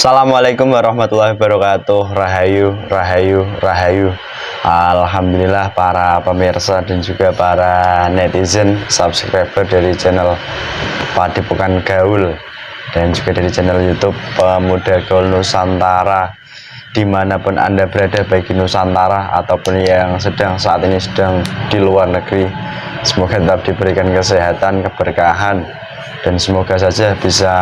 Assalamualaikum warahmatullahi wabarakatuh. Rahayu, rahayu, rahayu. Alhamdulillah para pemirsa dan juga para netizen subscriber dari channel Padepokan Gaul dan juga dari channel YouTube Pemuda Gaul Nusantara, dimanapun Anda berada, baik di Nusantara ataupun yang saat ini sedang di luar negeri. Semoga tetap diberikan kesehatan, keberkahan, dan semoga saja bisa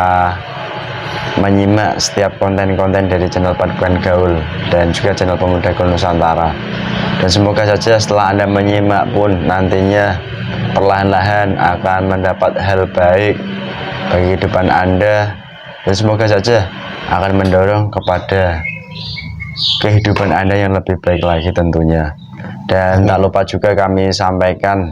menyimak setiap konten-konten dari channel Padepokan Gaul dan juga channel Pemuda Gaul Nusantara. Dan semoga saja setelah Anda menyimak pun nantinya perlahan-lahan akan mendapat hal baik bagi kehidupan Anda, dan semoga saja akan mendorong kepada kehidupan Anda yang lebih baik lagi tentunya. Dan tak lupa juga kami sampaikan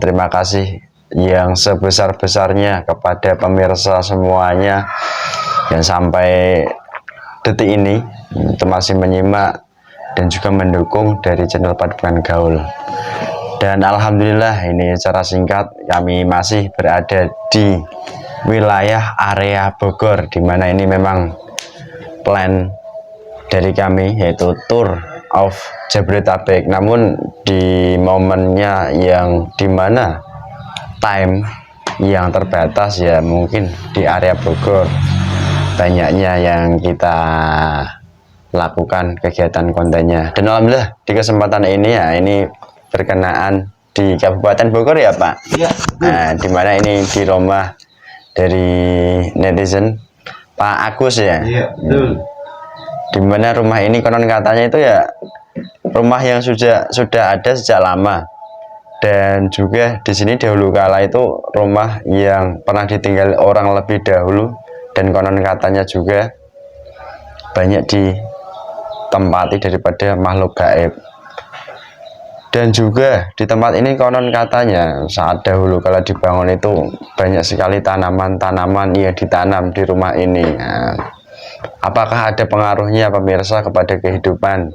terima kasih yang sebesar-besarnya kepada pemirsa semuanya yang sampai detik ini masih menyimak dan juga mendukung dari channel Padepokan Gaul. Dan alhamdulillah ini secara singkat kami masih berada di wilayah area Bogor, dimana ini memang plan dari kami yaitu tour of Jabodetabek. Namun di momennya yang dimana time yang terbatas, ya mungkin di area Bogor banyaknya yang kita lakukan kegiatan kontennya. Dan alhamdulillah di kesempatan ini ya, ini berkenaan di Kabupaten Bogor ya Pak. Iya. Nah, dimana ini di rumah dari netizen Pak Agus ya. Iya, betul. Dimana rumah ini konon katanya itu ya rumah yang sudah ada sejak lama, dan juga di sini dahulu kala itu rumah yang pernah ditinggali orang lebih dahulu, dan konon katanya juga banyak ditempati daripada makhluk gaib. Dan juga di tempat ini konon katanya saat dahulu kala dibangun itu banyak sekali tanaman-tanaman yang ditanam di rumah ini. Nah, apakah ada pengaruhnya pemirsa kepada kehidupan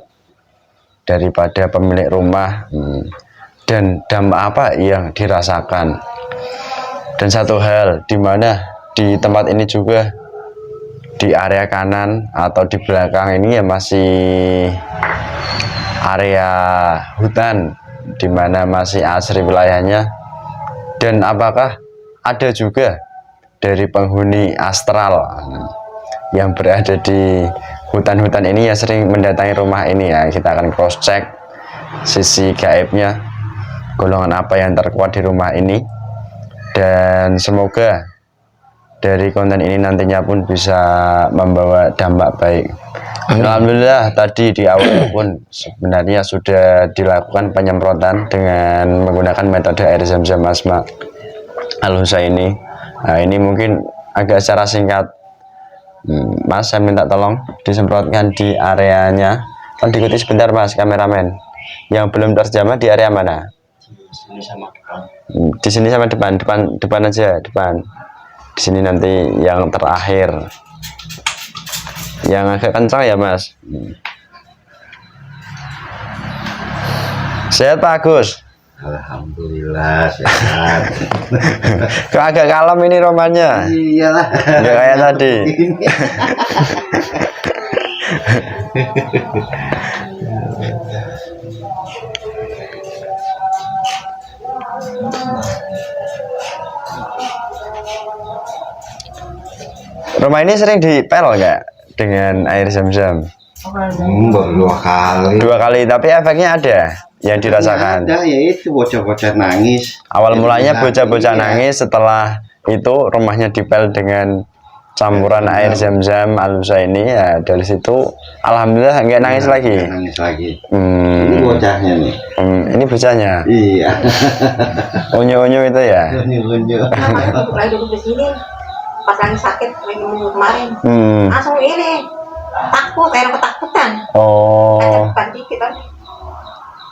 daripada pemilik rumah, dan dampak apa yang dirasakan? Dan satu hal, di mana di tempat ini juga di area kanan atau di belakang ini ya masih area hutan, di mana masih asri wilayahnya. Dan apakah ada juga dari penghuni astral yang berada di hutan-hutan ini yang sering mendatangi rumah ini? Ya, kita akan cross check sisi gaibnya, golongan apa yang terkuat di rumah ini, dan semoga dari konten ini nantinya pun bisa membawa dampak baik. Alhamdulillah tadi di awal pun sebenarnya sudah dilakukan penyemprotan dengan menggunakan metode air zam-zam Asma Al-Husaini. Nah, ini mungkin agak secara singkat, Mas, saya minta tolong disemprotkan di areanya. Diikuti sebentar Mas kameramen. Yang belum terjamah di area mana? Di sini sama depan. Di sini sama depan aja, depan. Di sini nanti yang terakhir, yang agak kencang ya Mas. Sehat Pak Agus? Alhamdulillah sehat. Kok agak kalem ini romannya? Iyalah. Nggak kayak tadi. Rumah ini sering dipel nggak dengan air zam-zam? Baru 2 kali. 2 kali, tapi efeknya ada yang dirasakan? Ada, yaitu bocah-bocah nangis. Awal mulanya bocah-bocah nangis, setelah itu rumahnya dipel dengan campuran air zam-zam Al-Husaini. Ya, dari situ alhamdulillah nggak nangis lagi. Nangis lagi. Ini bocahnya nih. Ini bocahnya. Iya. Unyu-unyu itu ya. Unyu-unyu. Lagi duduk di sini pas lagi sakit minggu kemarin, langsung ini takut, kayak ketakutan. Oh. Dikit,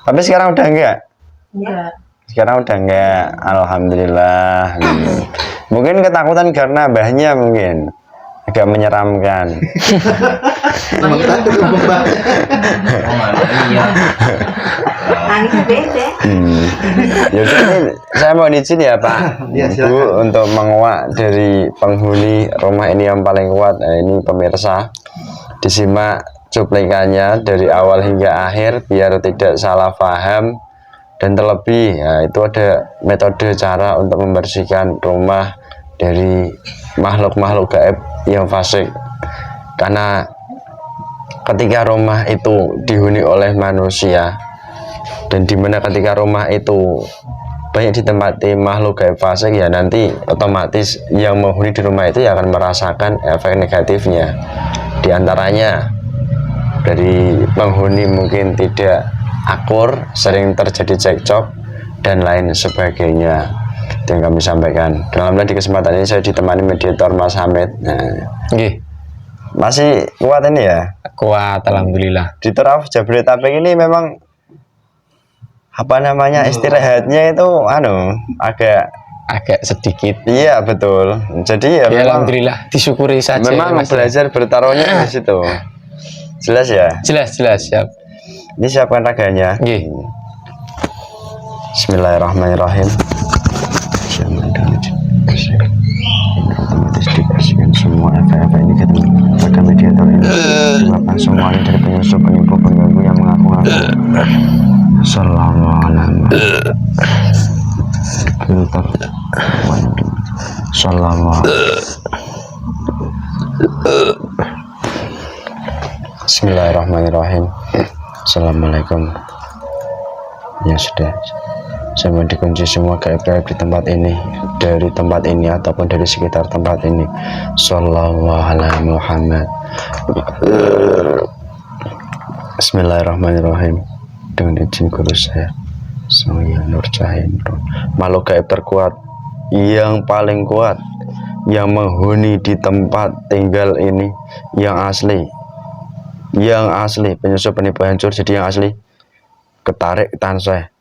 Tapi sekarang udah enggak? Enggak. Sekarang udah enggak, alhamdulillah. Mungkin ketakutan karena mbahnya mungkin agak menyeramkan. Nangisnya beda. Jadi ini saya mau izin ya Pak, Ya, Bu, untuk menguak dari penghuni rumah ini yang paling kuat. Nah, ini pemirsa, Disimak cuplikannya dari awal hingga akhir biar tidak salah paham. Dan terlebih ya, itu ada metode cara untuk membersihkan rumah dari makhluk-makhluk gaib yang fasik. Karena ketika rumah itu dihuni oleh manusia, dan dimana ketika rumah itu banyak ditempati makhluk gaib fasik, ya nanti otomatis yang menghuni di rumah itu ya akan merasakan efek negatifnya. Di antaranya dari penghuni mungkin tidak akur, sering terjadi cekcok dan lain sebagainya yang kami sampaikan. Dalam di kesempatan ini saya ditemani mediator Mas Hamid. Nah, masih kuat ini ya? Kuat, alhamdulillah. Di Taraf Jabodetabek ini memang apa namanya istirahatnya itu agak sedikit. Iya betul. Jadi ya, Ya, memang, alhamdulillah, disyukuri saja. memang Mas. belajar bertaruhnya di situ. Jelas ya? Jelas, siap. Ini siapkan raganya. Nggih. Bismillahirrahmanirrahim. Otomatis dibersihkan semua efek-efek negatif pada mediator ini. Dikeluarkan semuanya dari penyusup, penipu, pengganggu yang mengaku-ngaku. Assalamualaikum. Filter. Bismillahirrahmanirrahim. Assalamualaikum. Ya sudah, saya mau dikunci semua gaib-gaib di tempat ini, dari tempat ini ataupun dari sekitar tempat ini. Sallallahu alaihi Muhammad. Bismillahirrahmanirrahim. Dengan izin guru saya Nur Cahaya. Makhluk gaib terkuat, yang paling kuat, yang menghuni di tempat tinggal ini, yang asli, penyusup, penipu, hancur. Jadi yang asli, ketarik tahan saya.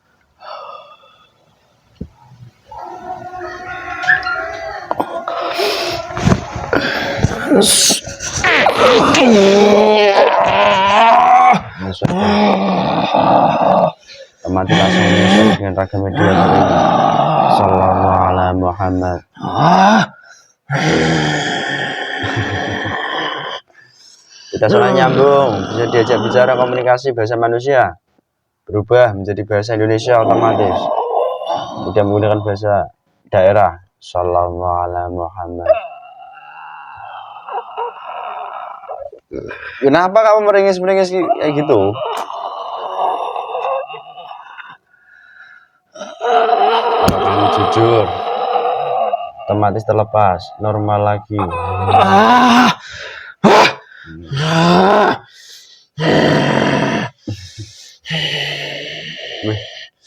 Mati langsung menyusul dengan raga media ini. Sallallahu alaihi Muhammad. Kita salah nyambung, bisa diajak bicara, komunikasi bahasa manusia berubah menjadi bahasa Indonesia otomatis, tidak menggunakan bahasa daerah. Sallallahu alaihi Muhammad. Kenapa kamu meringis-meringis kayak gitu? Kalau kamu jujur, otomatis terlepas, normal lagi.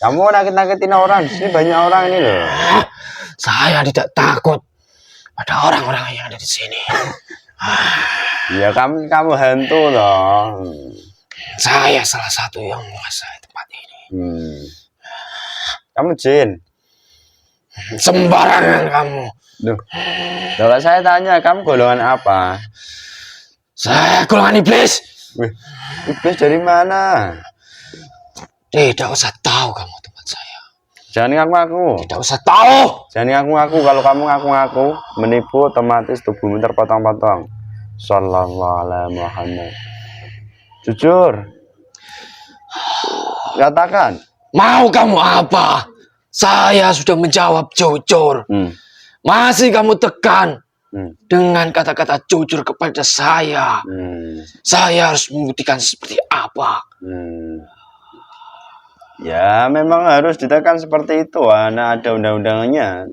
Kamu nakit-nakitin orang, di sini banyak orang ini loh. Saya tidak takut pada orang-orang yang ada di sini. Ya kamu hantu loh. Saya salah satu yang menguasai tempat ini. Kamu jin. Sembarangan kamu. Duh. Kalau saya tanya, kamu golongan apa? Saya golongan iblis. Wih, iblis dari mana? Tidak usah tahu kamu tempat saya. Jangan ngaku-ngaku. Tidak usah tahu. Jangan ngaku-ngaku. Kalau kamu ngaku-ngaku, menipu, otomatis tubuhmu terpotong-potong. Sallallahu alaihi Muhammad. Jujur. Katakan. Mau kamu apa? Saya sudah menjawab jujur. Masih kamu tekan dengan kata-kata jujur kepada saya. Saya harus membuktikan seperti apa? Ya memang harus ditekan seperti itu. Nah, ada undang-undangnya.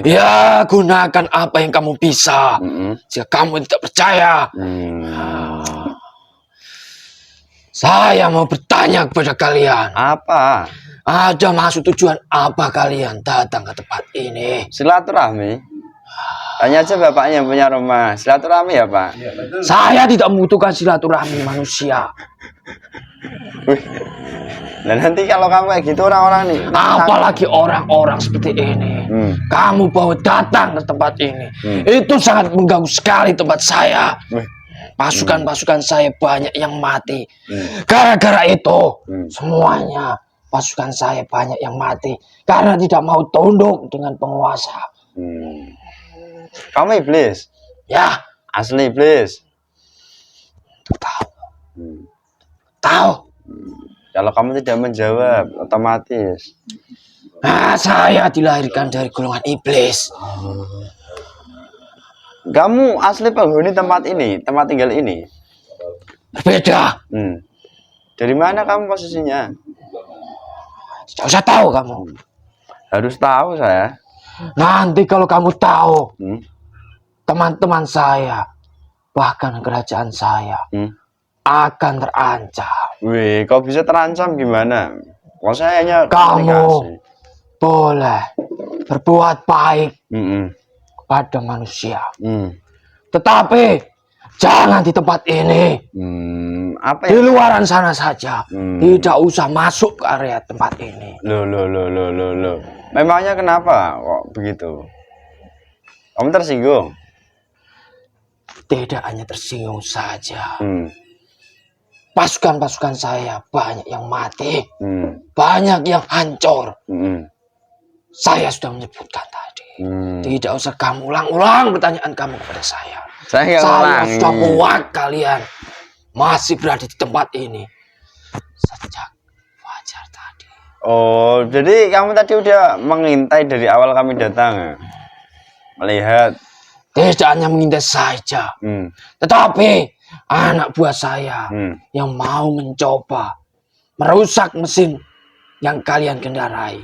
Ya, gunakan apa yang kamu bisa. Jika kamu tidak percaya, saya mau bertanya kepada kalian. Apa? Ada maksud tujuan apa kalian datang ke tempat ini? Silaturahmi. Tanya aja bapaknya yang punya rumah. Silaturahmi ya Pak? Saya tidak membutuhkan silaturahmi manusia. Dan nanti kalau kamu kayak gitu orang-orang nih. Apalagi orang-orang seperti ini. Kamu bawa datang ke tempat ini. Itu sangat mengganggu sekali tempat saya. Pasukan-pasukan saya banyak yang mati. Gara-gara itu semuanya pasukan saya banyak yang mati karena tidak mau tunduk dengan penguasa. Kamu iblis? Ya, Asli iblis? itu tahu. Hmm. Tahu. Kalau kamu tidak menjawab, otomatis. Nah, saya dilahirkan dari golongan iblis. Kamu asli penghuni tempat ini, tempat tinggal ini? Berbeda. Dari mana kamu posisinya? Tidak usah tahu kamu. Harus tahu saya. Nanti kalau kamu tahu, Hmm? teman-teman saya, bahkan kerajaan saya, akan terancam. Wih, kok bisa terancam gimana? Kok saya hanya Kamu komunikasi. boleh berbuat baik Mm-mm. kepada manusia. Tetapi Jangan di tempat ini. Apa Di ya? luaran sana saja. Tidak usah masuk ke area tempat ini. Loh. Memangnya kenapa kok begitu? Kamu tersinggung? Tidak hanya tersinggung saja. Hmm. Pasukan-pasukan saya banyak yang mati. Hmm. Banyak yang hancur. Hmm. Saya sudah menyebutkan tadi. Tidak usah kamu ulang-ulang pertanyaan kamu kepada saya. Saya ulangi. sudah muak kalian masih berada di tempat ini sejak fajar tadi. Oh, jadi kamu tadi udah mengintai dari awal kami datang ya? Melihat. Tidak hanya mengintai saja, tetapi anak buah saya yang mau mencoba merusak mesin yang kalian kendarai.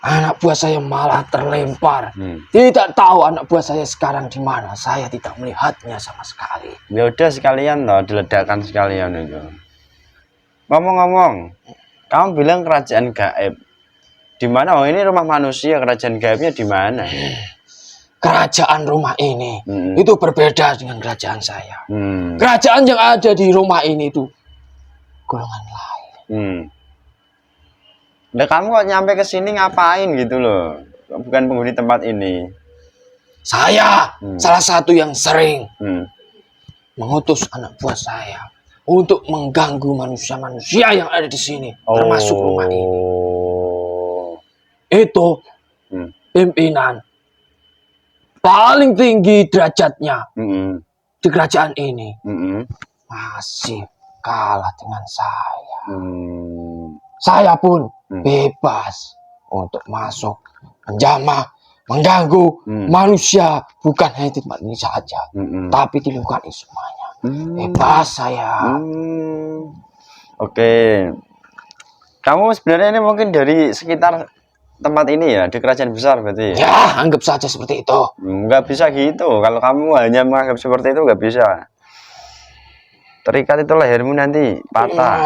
Anak buah saya malah terlempar. Tidak tahu anak buah saya sekarang di mana. Saya tidak melihatnya sama sekali. Ya udah sekalian toh, diledakkan sekalian itu. Ngomong-ngomong, kamu bilang kerajaan gaib. Di mana? Oh, ini rumah manusia, kerajaan gaibnya di mana? Kerajaan rumah ini itu berbeda dengan kerajaan saya. Kerajaan yang ada di rumah ini itu golongan lain. Nah, kamu kok nyampe ke sini ngapain gitu loh? Bukan penghuni tempat ini. Saya salah satu yang sering mengutus anak buah saya untuk mengganggu manusia-manusia yang ada di sini, termasuk rumah ini. Itu pimpinan paling tinggi derajatnya di kerajaan ini masih kalah dengan saya. Saya pun bebas untuk masuk, menjamah, mengganggu manusia, bukan hanya di tempat ini saja, tapi di lingkungan ini semuanya. Bebas saya. Oke. Kamu sebenarnya ini mungkin dari sekitar tempat ini ya, di kerajaan besar berarti? Ya, anggap saja seperti itu. Nggak bisa gitu. Kalau kamu hanya menganggap seperti itu, nggak bisa. Terikat itu lehermu nanti patah.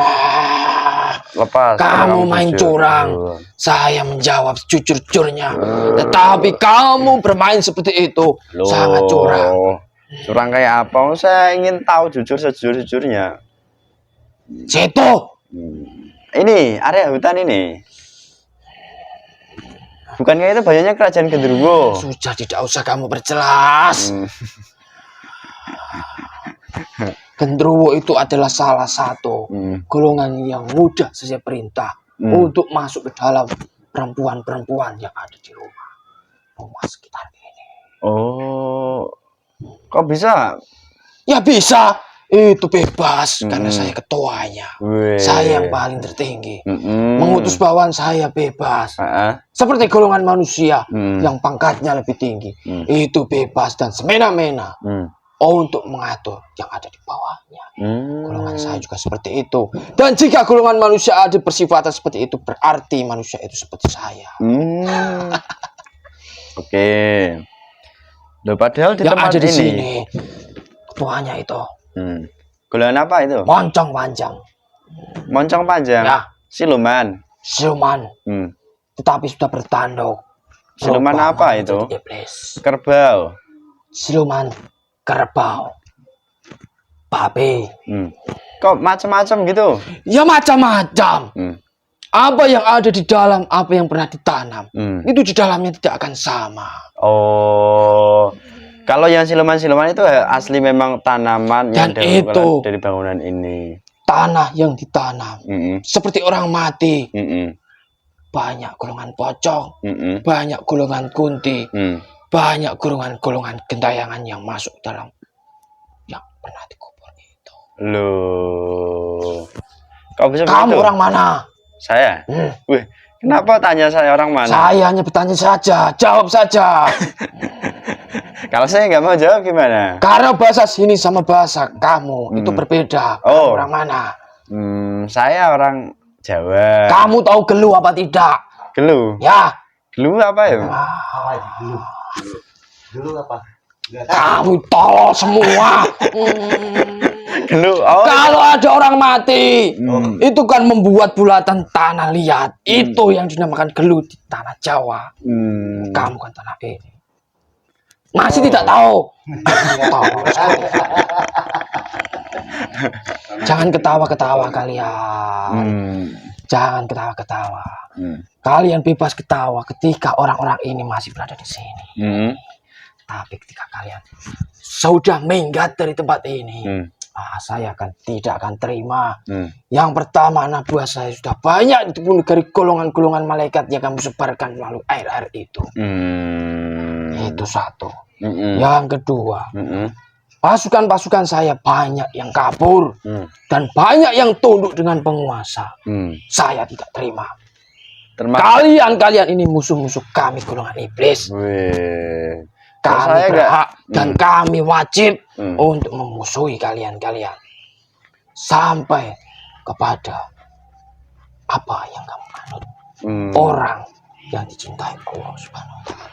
Lepas. Kamu main curang. Saya menjawab jujur-jujurnya. Tetapi kamu bermain seperti itu. Loh, sangat curang. Curang kayak apa? Saya ingin tahu jujur sejujur-jujurnya. Situ. Ini area hutan ini. Bukankah itu banyaknya kerajaan Genderuwo? Sudah, tidak usah kamu berjelas. Genderuwo itu adalah salah satu golongan yang mudah saya perintah untuk masuk ke dalam perempuan-perempuan yang ada di rumah sekitar ini. Oh, kok bisa? Ya bisa, itu bebas karena saya ketuanya. Saya yang paling tertinggi. Mengutus bawahan saya bebas. Seperti golongan manusia yang pangkatnya lebih tinggi. Itu bebas dan semena-mena. Untuk mengatur yang ada di bawahnya. Golongan saya juga seperti itu. Dan jika golongan manusia ada persifatan seperti itu, berarti manusia itu seperti saya. Oke. Loh, padahal di yang tempat ada di ini sini, ketuanya itu golongan apa itu? moncong panjang. Moncong panjang. Ya. Siluman. Siluman. Tetapi sudah bertanduk. Siluman apa itu? Iblis. Kerbau. Siluman kerbau. Babi. Kok macam-macam gitu? Ya macam-macam. Apa yang ada di dalam, apa yang pernah ditanam, itu di dalamnya tidak akan sama. Oh, kalau yang siluman-siluman itu asli memang tanaman yang dari bangunan ini. Tanah yang ditanam, seperti orang mati. Banyak golongan pocong, banyak golongan kunti, banyak golongan-golongan gentayangan yang masuk dalam yang pernah dikubur itu. Loh. Kok bisa Kamu begitu? orang mana? Saya? Wih, kenapa tanya saya orang mana? Saya hanya bertanya saja, jawab saja. Kalau saya nggak mau jawab gimana? Karena bahasa sini sama bahasa kamu itu berbeda. Kamu Oh. orang mana? Saya orang Jawa. Kamu tahu gelu apa tidak? Gelu. Ya. Gelu apa ya? Dulu apa? Kamu tolol semua. Gelu. Oh. Kalau ada orang mati, itu kan membuat bulatan tanah liat. Itu yang dinamakan gelu di tanah Jawa. Kamu kan tanah ini. Masih tidak tahu. Tolol sekali. Jangan ketawa-ketawa kalian. Jangan ketawa-ketawa. Kalian bebas ketawa ketika orang-orang ini masih berada di sini. Tapi ketika kalian sudah minggat dari tempat ini, saya tidak akan terima. Yang pertama, anak buah saya sudah banyak dibunuh dari golongan-golongan malaikat yang kamu sebarkan melalui air-air itu. Itu satu. Yang kedua, pasukan-pasukan saya banyak yang kabur dan banyak yang tunduk dengan penguasa. Saya tidak terima. Kalian ini musuh-musuh kami golongan iblis. Wih. Kami Saya berhak dan kami wajib untuk memusuhi kalian sampai kepada apa yang kamu anut. Orang yang dicintai Allah Subhanahu wa Ta'ala.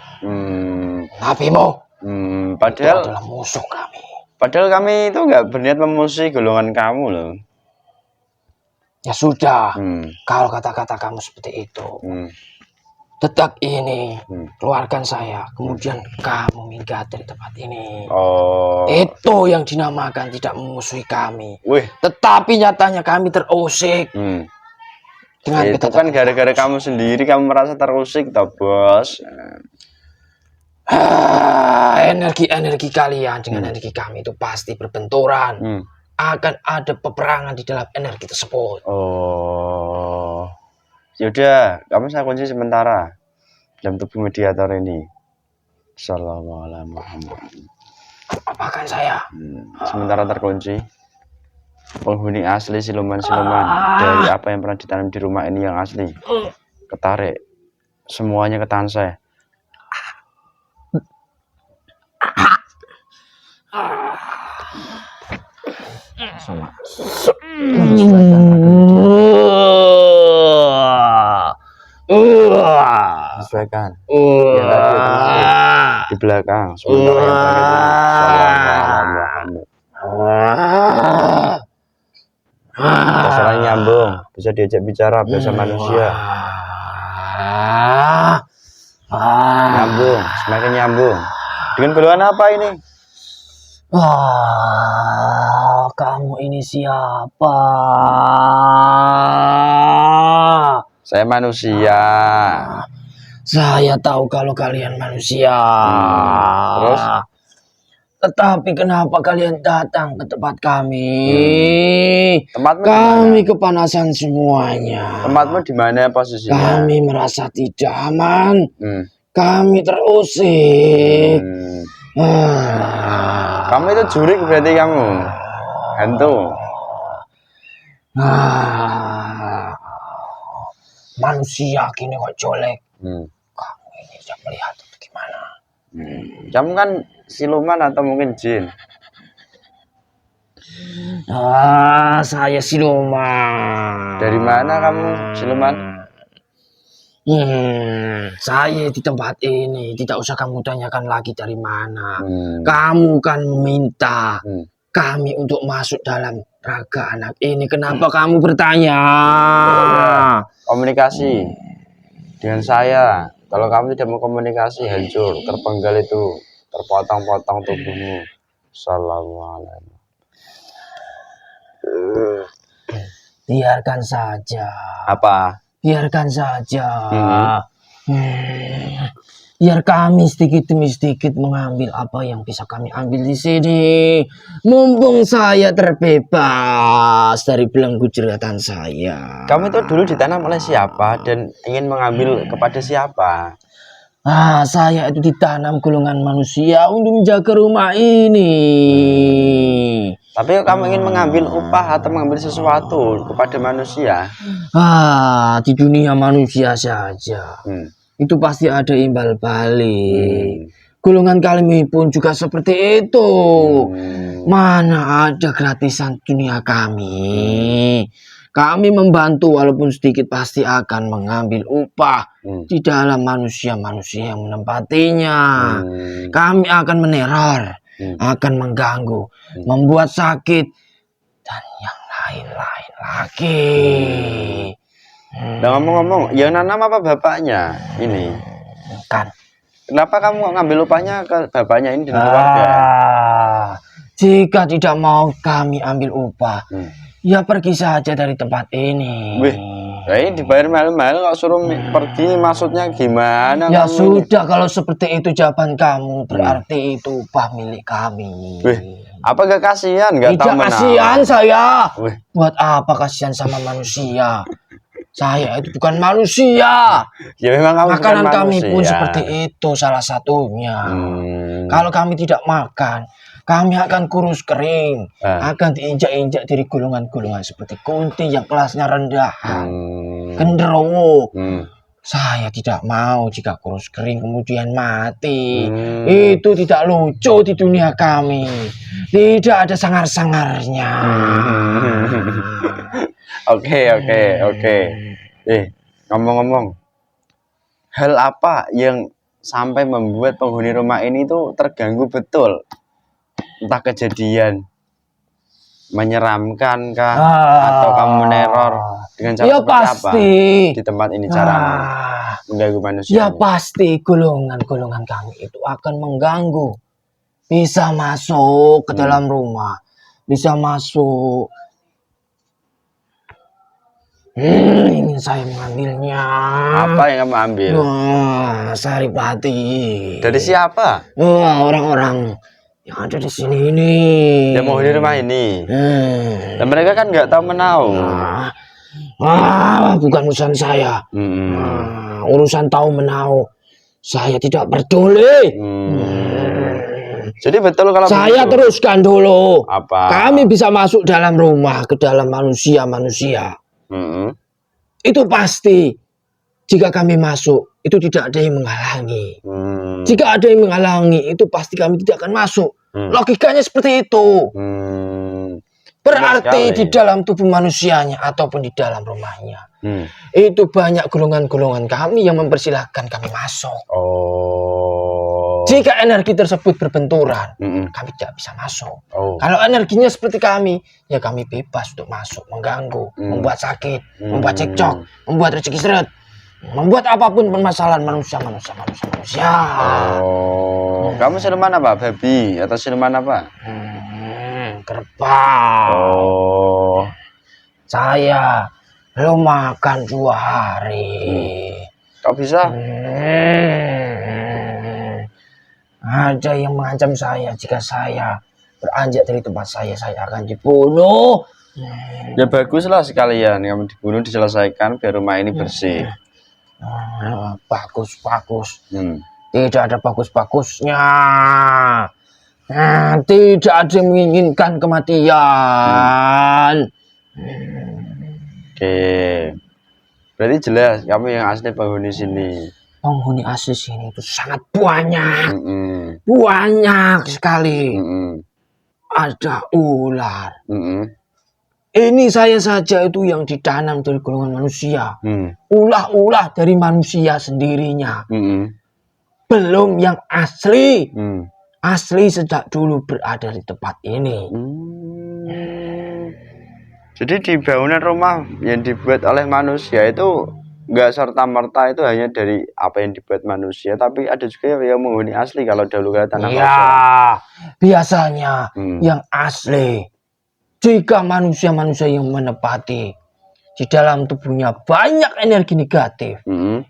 Nabimu itu Padahal adalah musuh kami. Padahal kami itu nggak berniat memusuhi golongan kamu loh. Ya sudah, kalau kata-kata kamu seperti itu, tetap ini keluarkan saya, kemudian kamu minggat dari tempat ini. Oh. Itu yang dinamakan tidak memusuhi kami. Wih. Tetapi nyatanya kami terusik. Dengan Itu kan gara-gara kamu sendiri, kamu merasa terusik toh, Bos. Energi-energi kalian dengan energi kami itu pasti berbenturan. Akan ada peperangan di dalam energi tersebut. Oh. Yaudah, kamu saya kunci sementara dalam tubuh mediator ini. Assalamualaikum. Apakan saya? Sementara terkunci. Penghuni asli siluman-siluman dari apa yang pernah ditanam di rumah ini yang asli. Ketarik. Semuanya ke tangan saya. Sesuaikan. Ya, tadi di belakang. Sementara yang belakang itu Suaranya nyambung, bisa diajak bicara bahasa manusia. Nyambung, semakin nyambung. Dengan golongan apa ini? Kamu ini siapa? Saya manusia. Saya tahu kalau kalian manusia. Terus? Tetapi kenapa kalian datang ke tempat kami? Tempatmu Kami kepanasan semuanya. Tempatmu di mana posisinya? Kami merasa tidak aman. Kami terusik. Kamu itu jurik berarti kamu? Hantu? Manusia kini kok jelek. Kamu ini bisa melihat itu gimana? Kamu kan siluman atau mungkin jin? Saya siluman. Dari mana kamu siluman? Saya di tempat ini. Tidak usah kamu tanyakan lagi dari mana. Kamu kan meminta kami untuk masuk dalam raga anak ini. Kenapa kamu bertanya? Komunikasi dengan saya. Kalau kamu tidak mau komunikasi, hancur, terpenggal itu, terpotong-potong tubuhmu. Assalamualaikum. Biarkan saja. Apa? Biarkan saja. Biar kami sedikit demi sedikit mengambil apa yang bisa kami ambil di sini. Mumpung saya terbebas dari belenggu jeratan saya. Kamu itu dulu ditanam oleh siapa dan ingin mengambil kepada siapa? Saya itu ditanam golongan manusia untuk menjaga rumah ini. Tapi kamu ingin mengambil upah atau mengambil sesuatu kepada manusia? Di dunia manusia saja. Itu pasti ada imbal balik. Golongan kami pun juga seperti itu. Mana ada gratisan dunia kami. Kami membantu walaupun sedikit pasti akan mengambil upah di dalam manusia-manusia yang menempatinya. Kami akan meneror, akan mengganggu, membuat sakit, dan yang lain-lain lagi. Nah, ngomong-ngomong, yang nanam apa bapaknya ini? Kan. Kenapa kamu ngambil upahnya ke bapaknya ini dan keluarga? Jika tidak mau kami ambil upah, ya pergi saja dari tempat ini. Wih, ya ini dibayar mahal-mahal kok suruh pergi, maksudnya gimana? Ya kamu sudah, kalau seperti itu jawaban kamu, berarti itu upah milik kami. Wih, apa gak kasihan? Gak tahu Tidak kasihan menawar. saya. Wih. Buat apa kasihan sama manusia? Saya itu bukan manusia. Ya memang kamu bukan Makanan kami manusia. pun seperti itu salah satunya. Kalau kami tidak makan, kami akan kurus kering, akan diinjak-injak dari golongan-golongan seperti kunti yang kelasnya rendah, genderuwo. Saya tidak mau jika kurus kering kemudian mati. Itu tidak lucu di dunia kami. Tidak ada sangar-sangarnya. Oke. Ngomong-ngomong, hal apa yang sampai membuat penghuni rumah ini tuh terganggu betul? Entah kejadian menyeramkan kah, atau kamu meneror dengan cara Ya seperti pasti. apa di tempat ini caramu mengganggu manusia? Ya pasti golongan-golongan kami itu akan mengganggu. Bisa masuk ke dalam rumah, bisa masuk. Ingin saya mengambilnya. Apa yang kamu ambil? Saripati. Dari siapa? Orang-orang yang ada di sini ini. Yang mau di rumah ini. Dan mereka kan nggak tahu menau. Bukan urusan saya. Urusan tahu menau, saya tidak peduli. Jadi betul kalau Saya begitu? teruskan dulu. Apa? Kami bisa masuk dalam rumah, ke dalam manusia-manusia. Itu pasti. Jika kami masuk, itu tidak ada yang menghalangi. Jika ada yang menghalangi, itu pasti kami tidak akan masuk. Logikanya seperti itu. Berarti di dalam tubuh manusianya ataupun di dalam rumahnya, itu banyak golongan-golongan kami yang mempersilahkan kami masuk. Jika energi tersebut berbenturan, kami tidak bisa masuk. Kalau energinya seperti kami, ya kami bebas untuk masuk, mengganggu, membuat sakit, membuat cekcok, membuat rezeki seret, membuat apapun permasalahan manusia. Kamu siluman apa? Babi atau siluman apa? Kerbau. Saya belum makan 2 hari. Kok bisa? Ada yang mengancam saya jika saya beranjak dari tempat saya akan dibunuh. Ya baguslah sekalian kamu dibunuh, diselesaikan biar rumah ini bersih. Bagus. Tidak ada bagus-bagusnya. Tidak ada yang menginginkan kematian. Oke. Berarti jelas kamu yang asli penghuni sini. Penghuni asli sini itu sangat banyak. Banyak sekali. Ada ular. Ini saya saja itu yang ditanam dari golongan manusia. Ulah-ulah dari manusia sendirinya. Belum yang asli. Asli sejak dulu berada di tempat ini. Jadi di bangunan rumah yang dibuat oleh manusia itu nggak serta-merta itu hanya dari apa yang dibuat manusia, tapi ada juga yang menghuni asli kalau dahulu kala tanah kosong. Ya, biasanya yang asli. Jika manusia-manusia yang menepati di dalam tubuhnya banyak energi negatif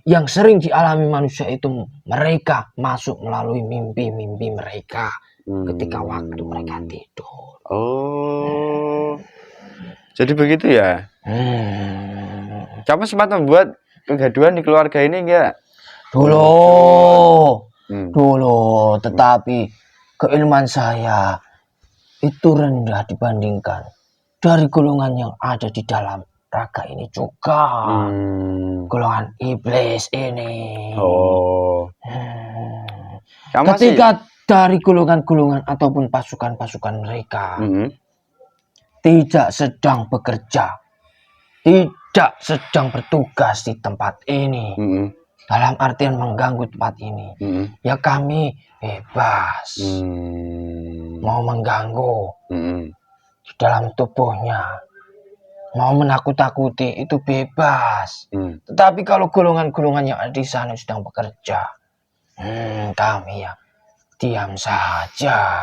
yang sering dialami manusia itu, mereka masuk melalui mimpi-mimpi mereka ketika waktu mereka tidur. Jadi begitu ya. Kamu sempat membuat kegaduhan di keluarga ini enggak? Dulu, tetapi keilmuan saya itu rendah dibandingkan dari golongan yang ada di dalam raga ini juga. Golongan iblis ini. Oh. Kamu Ketika dari golongan-golongan ataupun pasukan-pasukan mereka tidak sedang bekerja, tidak sedang bertugas di tempat ini, dalam artian mengganggu tempat ini, ya kami bebas mau mengganggu di dalam tubuhnya, mau menakut-takuti itu bebas. Tetapi kalau golongan-golongan yang ada di sana sedang bekerja, kami ya diam saja.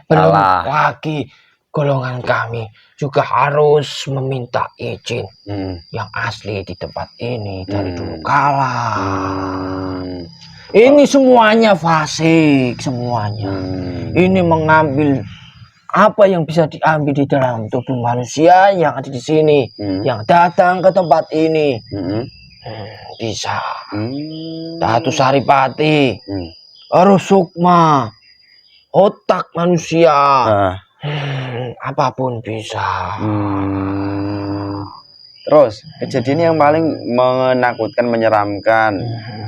Belum lagi golongan kami juga harus meminta izin yang asli di tempat ini dari dulu kala. Ini semuanya fasik, semuanya. Ini mengambil apa yang bisa diambil di dalam tubuh manusia yang ada di sini, yang datang ke tempat ini. Bisa. Datu Saripati, Sukma, otak manusia, apapun bisa. Terus kejadian yang paling menakutkan, menyeramkan,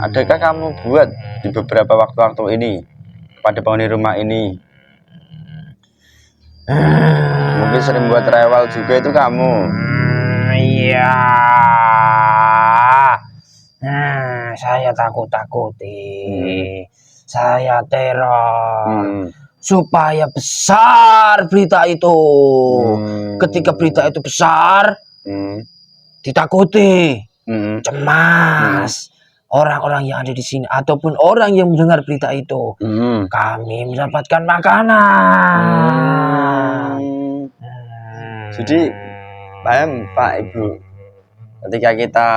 adakah kamu buat di beberapa waktu-waktu ini pada penghuni rumah ini? Mungkin sering buat rewel juga itu kamu. Iya. Saya takut-takuti. Saya teror. Supaya besar berita itu. Ketika berita itu besar, ditakuti, cemas orang-orang yang ada di sini ataupun orang yang mendengar berita itu, kami mendapatkan makanan. Jadi paham Pak Ibu, ketika kita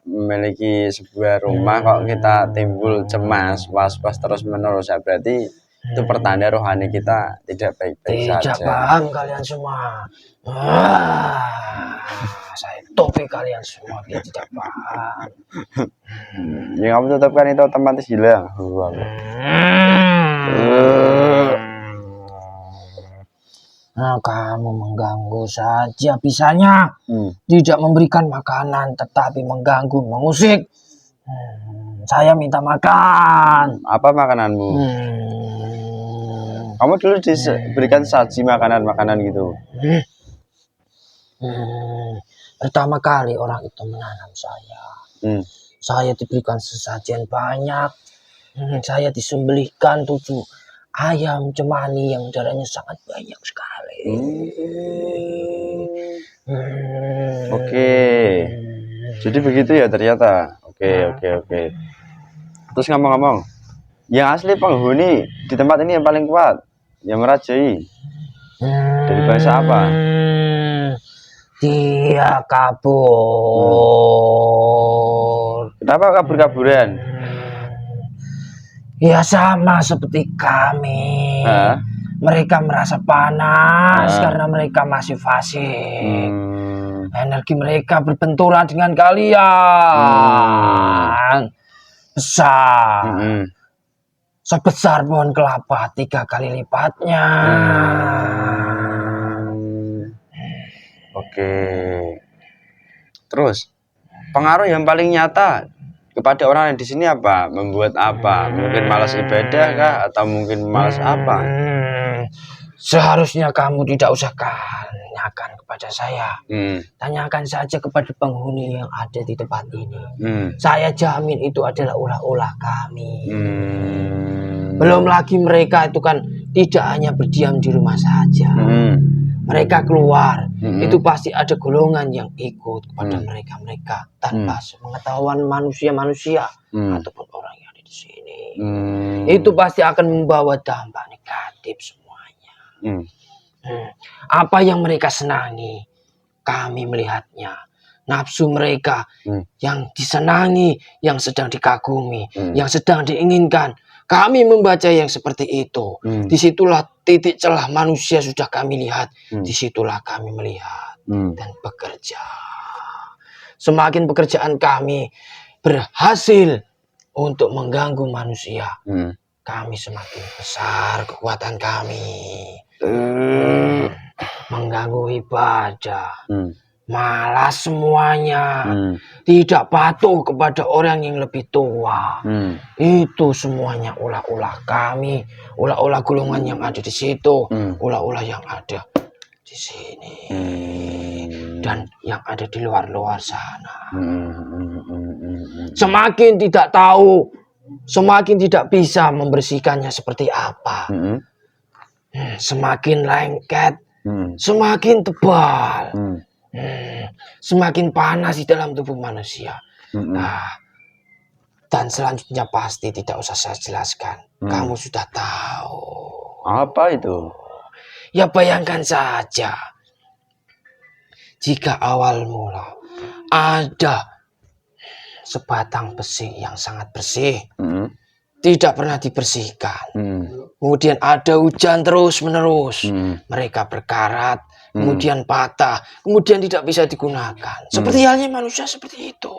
memiliki sebuah rumah kok kita timbul cemas, was-was terus menerus, ya berarti itu pertanda rohani kita tidak baik-baik saja. Tidak paham kalian semua. Saya topik kalian semua dia tidak paham. Yang kamu tetapkan itu otomatis hilang. Nah, kamu mengganggu saja bisanya. Tidak memberikan makanan tetapi mengganggu, mengusik. Saya minta makan. Apa makananmu? Kamu dulu diberikan saji makanan-makanan gitu. Pertama kali orang itu menanam saya. Saya diberikan sesajian banyak. Saya disembelihkan 7 ayam cemani yang darahnya sangat banyak sekali. Oke. Jadi begitu ya ternyata. Oke. Terus ngomong-ngomong, yang asli penghuni di tempat ini yang paling kuat, yang merajai, dari bangsa apa? Dia kabur. Kenapa kabur-kaburan? Ya sama seperti kami. Mereka merasa panas karena mereka masih fasik. Energi mereka berbenturan dengan kalian. Besar. Sebesar pohon kelapa 3 kali lipatnya. Oke. Terus pengaruh yang paling nyata kepada orang yang di sini apa? Membuat apa? Mungkin malas ibadah kah? Atau mungkin malas apa? Seharusnya kamu tidak usah tanyakan kepada saya. Tanyakan saja kepada penghuni yang ada di tempat ini. Saya jamin itu adalah ulah-ulah kami. Belum lagi mereka itu kan tidak hanya berdiam di rumah saja. Mereka keluar, itu pasti ada golongan yang ikut kepada mereka tanpa pengetahuan manusia-manusia ataupun orang yang ada di sini. Itu pasti akan membawa dampak negatif semuanya. Apa yang mereka senangi, kami melihatnya. Nafsu mereka yang disenangi, yang sedang dikagumi, yang sedang diinginkan. Kami membaca yang seperti itu. Disitulah titik celah manusia sudah kami lihat. Disitulah kami melihat dan bekerja. Semakin pekerjaan kami berhasil untuk mengganggu manusia, kami semakin besar kekuatan kami. mengganggu ibadah. Hmm. Malah semuanya Hmm. tidak patuh kepada orang yang lebih tua. Hmm. Itu semuanya ulah-ulah kami, ulah-ulah golongan yang ada di situ, ulah-ulah yang ada di sini, dan yang ada di luar-luar sana. Semakin tidak tahu, semakin tidak bisa membersihkannya seperti apa. Semakin lengket, semakin tebal. Semakin panas di dalam tubuh manusia. Nah, dan selanjutnya pasti tidak usah saya jelaskan. Kamu sudah tahu. Apa itu? Ya bayangkan saja, jika awal mula ada sebatang besi yang sangat bersih, tidak pernah dibersihkan. Kemudian ada hujan terus menerus, mereka berkarat, kemudian patah, kemudian tidak bisa digunakan. Seperti halnya manusia seperti itu.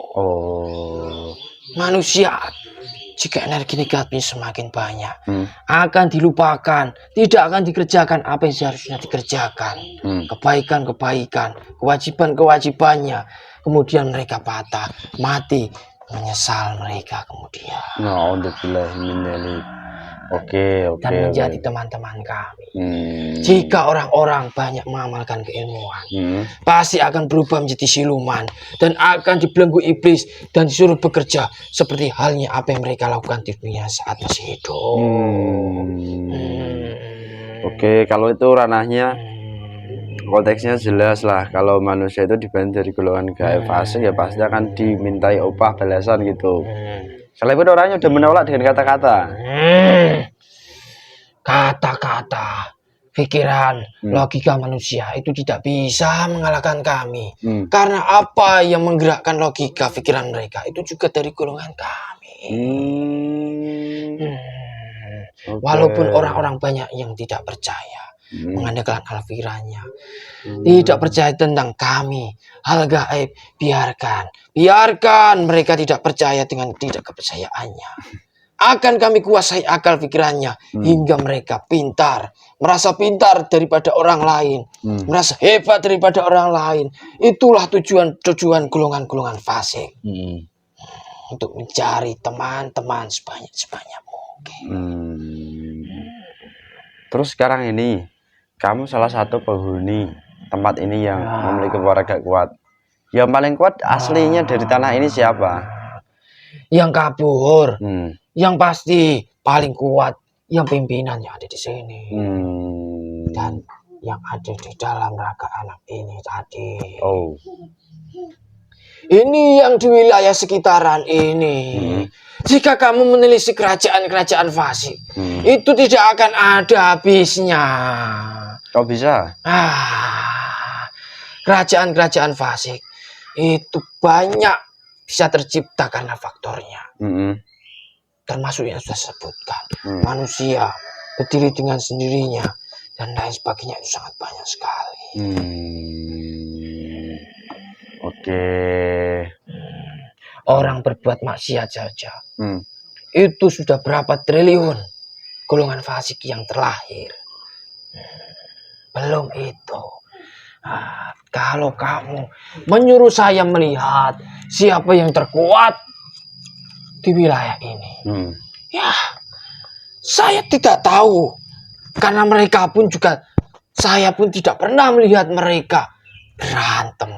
Manusia, jika energi negatifnya semakin banyak, akan dilupakan, tidak akan dikerjakan apa yang seharusnya dikerjakan. Kebaikan-kebaikan, kewajiban-kewajibannya, kemudian mereka patah, mati, menyesal mereka kemudian. Oke. Dan menjadi teman-teman kami. Jika orang-orang banyak mengamalkan keilmuan, pasti akan berubah menjadi siluman dan akan dibelenggu iblis dan disuruh bekerja seperti halnya apa yang mereka lakukan di dunia saat masih hidup. Oke, kalau itu ranahnya konteksnya jelas lah. Kalau manusia itu dibanding dari golongan gaib fasik, ya pasti akan dimintai upah balasan gitu. Sekalipun orangnya udah menolak dengan kata-kata. Kata-kata, pikiran, logika manusia itu tidak bisa mengalahkan kami. Karena apa yang menggerakkan logika pikiran mereka itu juga dari golongan kami. Walaupun orang-orang banyak yang tidak percaya, mengandalkan al-firanya, tidak percaya tentang kami, hal gaib, biarkan mereka tidak percaya dengan tidak kepercayaannya. Akan kami kuasai akal pikirannya hingga mereka pintar, merasa pintar daripada orang lain, merasa hebat daripada orang lain. Itulah tujuan golongan-golongan fasik, untuk mencari teman-teman sebanyak mungkin. Terus sekarang ini kamu salah satu penghuni tempat ini yang memiliki keluarga kuat. Yang paling kuat aslinya dari tanah ini siapa? Yang kabur. Yang pasti paling kuat yang pimpinan yang ada di sini. Dan yang ada di dalam raga anak ini tadi. Ini yang di wilayah sekitaran ini. Jika kamu menelisik kerajaan-kerajaan fasik, itu tidak akan ada habisnya. Kok bisa? Kerajaan-kerajaan fasik itu banyak bisa tercipta karena faktornya. Termasuk yang sudah sebutkan, manusia berdiri dengan sendirinya dan lain sebagainya, itu sangat banyak sekali. Oke. Orang berbuat maksiat saja, itu sudah berapa triliun golongan fasik yang terlahir. Belum itu. Kalau kamu menyuruh saya melihat siapa yang terkuat di wilayah ini, ya saya tidak tahu, karena mereka pun juga, saya pun tidak pernah melihat mereka berantem,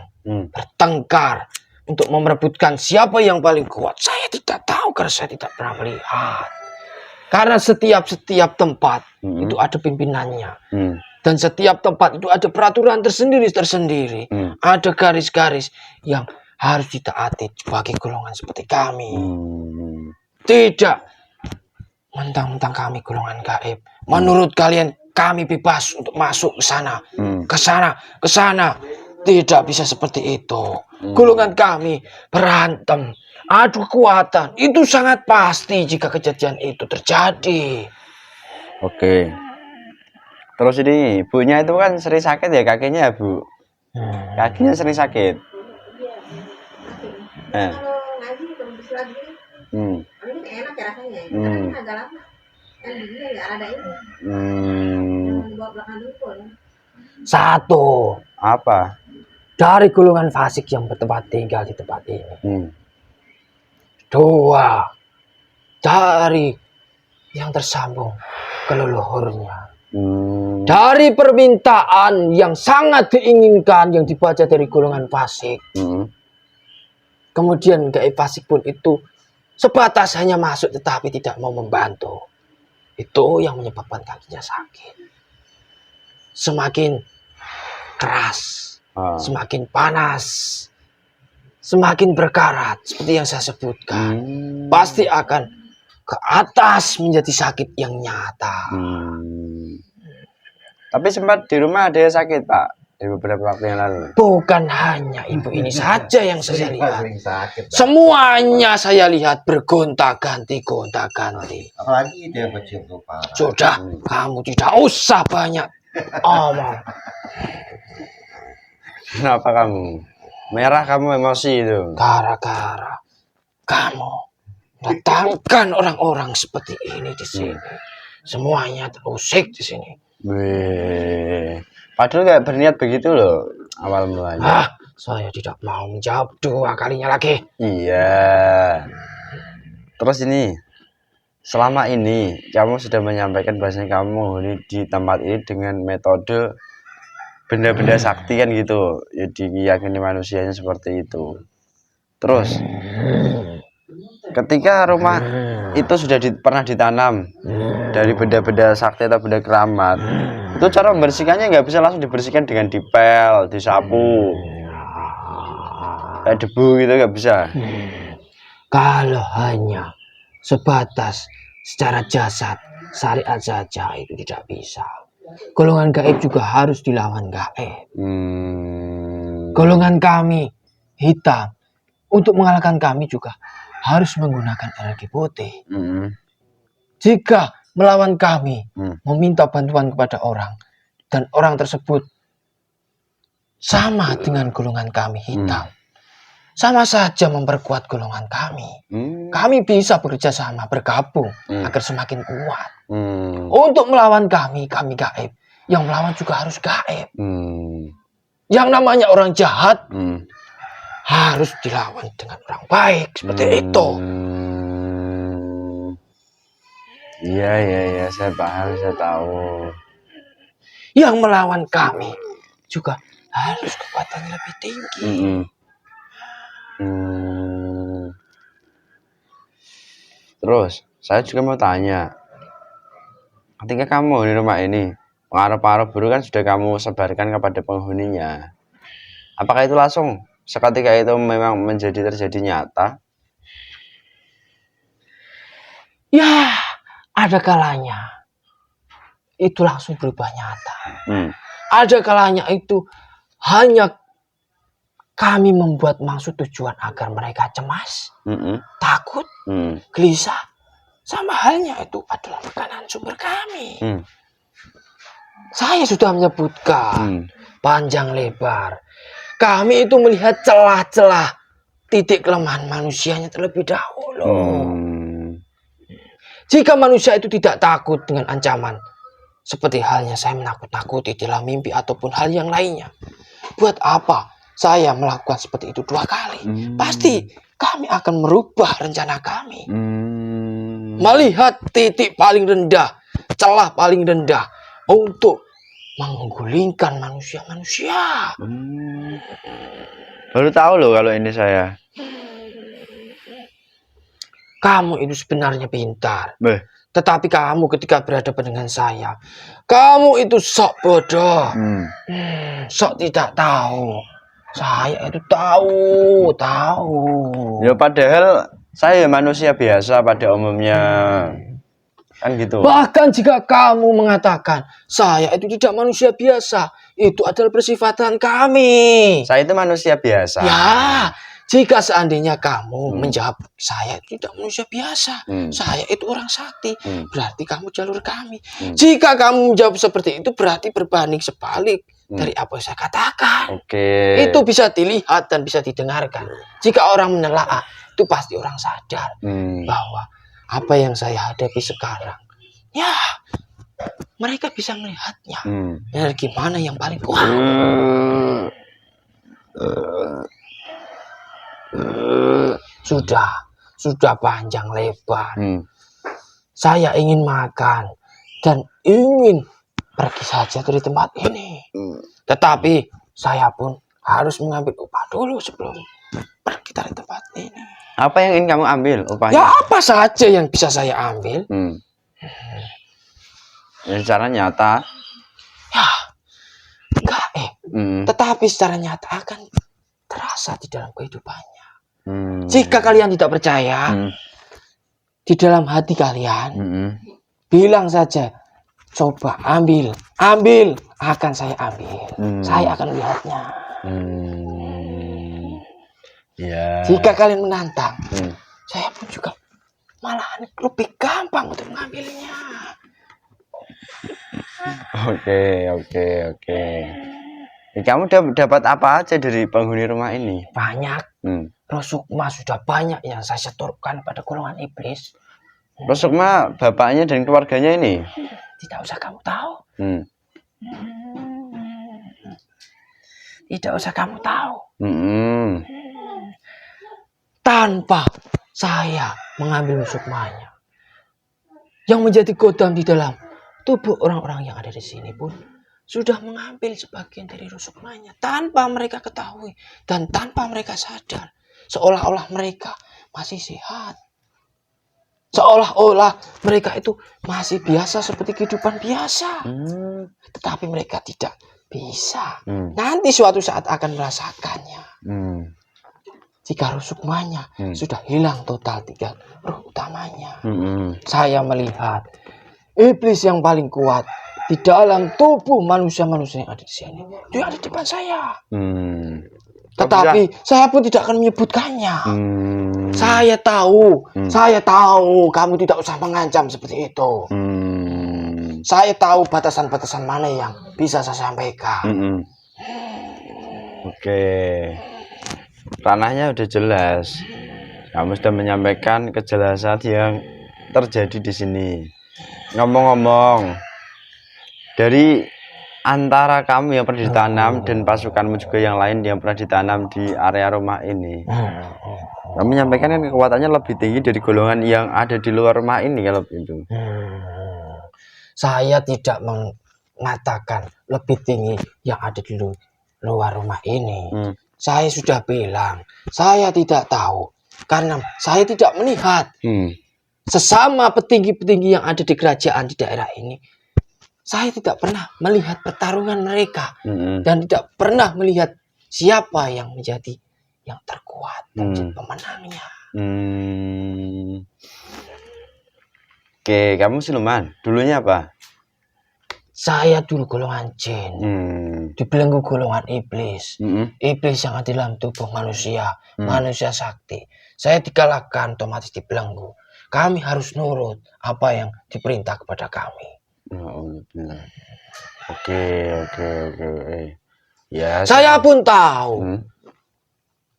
bertengkar untuk merebutkan siapa yang paling kuat. Saya tidak tahu karena saya tidak pernah melihat. Karena setiap tempat itu ada pimpinannya, dan setiap tempat itu ada peraturan tersendiri. Ada garis-garis yang harus ditaati bagi golongan seperti kami. Tidak mentang-mentang kami golongan gaib, menurut kalian kami bebas untuk masuk ke sana, ke sana. Tidak bisa seperti itu. Golongan kami berantem, adu kekuatan. Itu sangat pasti jika kejadian itu terjadi. Oke. Terus ini ibunya itu kan sering sakit ya kakinya ya, Bu? Kakinya sering sakit. Kalau ngaji terus lagi, ini enak ya rasanya. Tapi agak lama. Kan dia nggak ada ini. bawa belakang dukun. Satu, Apa? dari golongan fasik yang bertempat tinggal di tempat ini. Dua, dari yang tersambung ke leluhurnya. Dari permintaan yang sangat diinginkan yang dibaca dari golongan fasik. Kemudian gaib fasik pun itu sebatas hanya masuk tetapi tidak mau membantu. Itu yang menyebabkan kakinya sakit. Semakin keras, semakin panas, semakin berkarat seperti yang saya sebutkan. Pasti akan ke atas menjadi sakit yang nyata. Tapi sempat di rumah ada yang sakit, Pak, di beberapa waktu yang lalu. Bukan hanya ibu ini saja yang saya lihat. Sering sakit. Semuanya saya lihat bergonta-ganti, gonta-ganti. Apalagi dia kecil tuh parah. Sudah, kamu tidak usah banyak omong. Kenapa kamu? Merah kamu emosi itu. Gara-gara kamu datangkan orang-orang seperti ini di sini. Semuanya terusik di sini. Wih. Padahal nggak berniat begitu loh awal mulanya. Saya tidak mau menjawab dua kalinya lagi. Iya. Terus ini, selama ini kamu sudah menyampaikan bahasanya kamu menghuni di tempat ini dengan metode benda-benda sakti kan gitu. Ya diyakini manusianya seperti itu. Terus, ketika rumah itu sudah pernah ditanam dari benda-benda sakti atau benda keramat, itu cara membersihkannya nggak bisa langsung dibersihkan dengan dipel, disapu, kayak debu gitu nggak bisa. Kalau hanya sebatas secara jasad syariat saja itu tidak bisa. Golongan gaib juga harus dilawan gaib. Golongan kami hitam, untuk mengalahkan kami juga harus menggunakan energi putih. Jika melawan kami, meminta bantuan kepada orang, dan orang tersebut sama dengan golongan kami hitam, sama saja memperkuat golongan kami. Kami bisa bekerja sama, bergabung agar semakin kuat. Untuk melawan kami gaib. Yang melawan juga harus gaib. Yang namanya orang jahat harus dilawan dengan orang baik, seperti itu. Iya, saya paham, saya tahu. Yang melawan kami juga harus kekuatannya lebih tinggi. Terus, saya juga mau tanya, ketika kamu di rumah ini, pengaruh-pengaruh buruk kan sudah kamu sebarkan kepada penghuninya. Apakah itu langsung seketika itu memang terjadi nyata? Ya, ada kalanya itu langsung berubah nyata. Ada kalanya itu hanya kami membuat maksud tujuan agar mereka cemas, takut, gelisah. Sama halnya itu adalah makanan sumber kami. Saya sudah menyebutkan panjang lebar. Kami itu melihat celah-celah titik kelemahan manusianya terlebih dahulu. Jika manusia itu tidak takut dengan ancaman, seperti halnya saya menakut-nakuti dalam mimpi ataupun hal yang lainnya, buat apa saya melakukan seperti itu 2 kali? Pasti kami akan merubah rencana kami. Melihat titik paling rendah, celah paling rendah untuk menggulingkan manusia-manusia. Baru tahu loh kalau ini saya. Kamu itu sebenarnya pintar. Tetapi kamu ketika berhadapan dengan saya, kamu itu sok bodoh. Sok tidak tahu. Saya itu tahu. Ya padahal saya manusia biasa pada umumnya. Kan gitu. Bahkan jika kamu mengatakan saya itu tidak manusia biasa, itu adalah persifatan kami. Saya itu manusia biasa. Ya, jika seandainya kamu menjawab saya itu tidak manusia biasa, saya itu orang sakti, berarti kamu jalur kami. Jika kamu menjawab seperti itu, berarti berbanding sebalik dari apa yang saya katakan. Itu bisa dilihat dan bisa didengarkan. Jika orang menelaah, itu pasti orang sadar bahwa apa yang saya hadapi sekarang, ya mereka bisa melihatnya. Hmm. Energi mana yang paling kuat? Sudah panjang lebar. Saya ingin makan dan ingin pergi saja dari tempat ini. Tetapi saya pun harus mengambil upah dulu sebelum pergi dari tempat ini. Apa yang ingin kamu ambil upahnya? Ya apa saja yang bisa saya ambil. Yang secara nyata. Ya, enggak tetapi secara nyata akan terasa di dalam kehidupannya. Jika kalian tidak percaya, di dalam hati kalian, bilang saja, coba ambil, akan saya ambil. Saya akan melihatnya. Ya. Jika kalian menantang, saya pun juga malahan lebih gampang untuk mengambilnya. Oke. Kamu dapat apa aja dari penghuni rumah ini? Banyak. Rosukma sudah banyak yang saya setorkan pada golongan iblis. Rosukma bapaknya dan keluarganya ini? Tidak usah kamu tahu. Tidak usah kamu tahu. Tanpa saya mengambil sukmanya, yang menjadi godam di dalam tubuh orang-orang yang ada di sini pun sudah mengambil sebagian dari sukmanya tanpa mereka ketahui dan tanpa mereka sadar, seolah-olah mereka masih sehat, seolah-olah mereka itu masih biasa seperti kehidupan biasa. Tetapi mereka tidak bisa. Nanti suatu saat akan merasakannya. Jika roh sukmanya sudah hilang total, tinggal roh utamanya. Saya melihat iblis yang paling kuat di dalam tubuh manusia-manusia yang ada di sini. Dia ada di depan saya. Tetapi saya pun tidak akan menyebutkannya. Saya tahu kamu tidak usah mengancam seperti itu. Saya tahu batasan-batasan mana yang bisa saya sampaikan. Oke. Ranahnya udah jelas. Kamu sudah menyampaikan kejelasan yang terjadi di sini. Ngomong-ngomong, dari antara kamu yang pernah ditanam dan pasukanmu juga yang lain yang pernah ditanam di area rumah ini, kamu menyampaikan kan kekuatannya lebih tinggi dari golongan yang ada di luar rumah ini kalau itu. Saya tidak mengatakan lebih tinggi yang ada di luar rumah ini. Saya sudah bilang, saya tidak tahu karena saya tidak melihat sesama petinggi-petinggi yang ada di kerajaan di daerah ini. Saya tidak pernah melihat pertarungan mereka dan tidak pernah melihat siapa yang menjadi yang terkuat dan menjadi pemenangnya. Oke, kamu siluman. Dulunya apa? Saya dulu golongan jin, dibelenggu golongan iblis, iblis yang ada dalam tubuh manusia, manusia sakti. Saya dikalahkan, otomatis dibelenggu. Kami harus nurut apa yang diperintah kepada kami. Oke. Ya. Saya pun tahu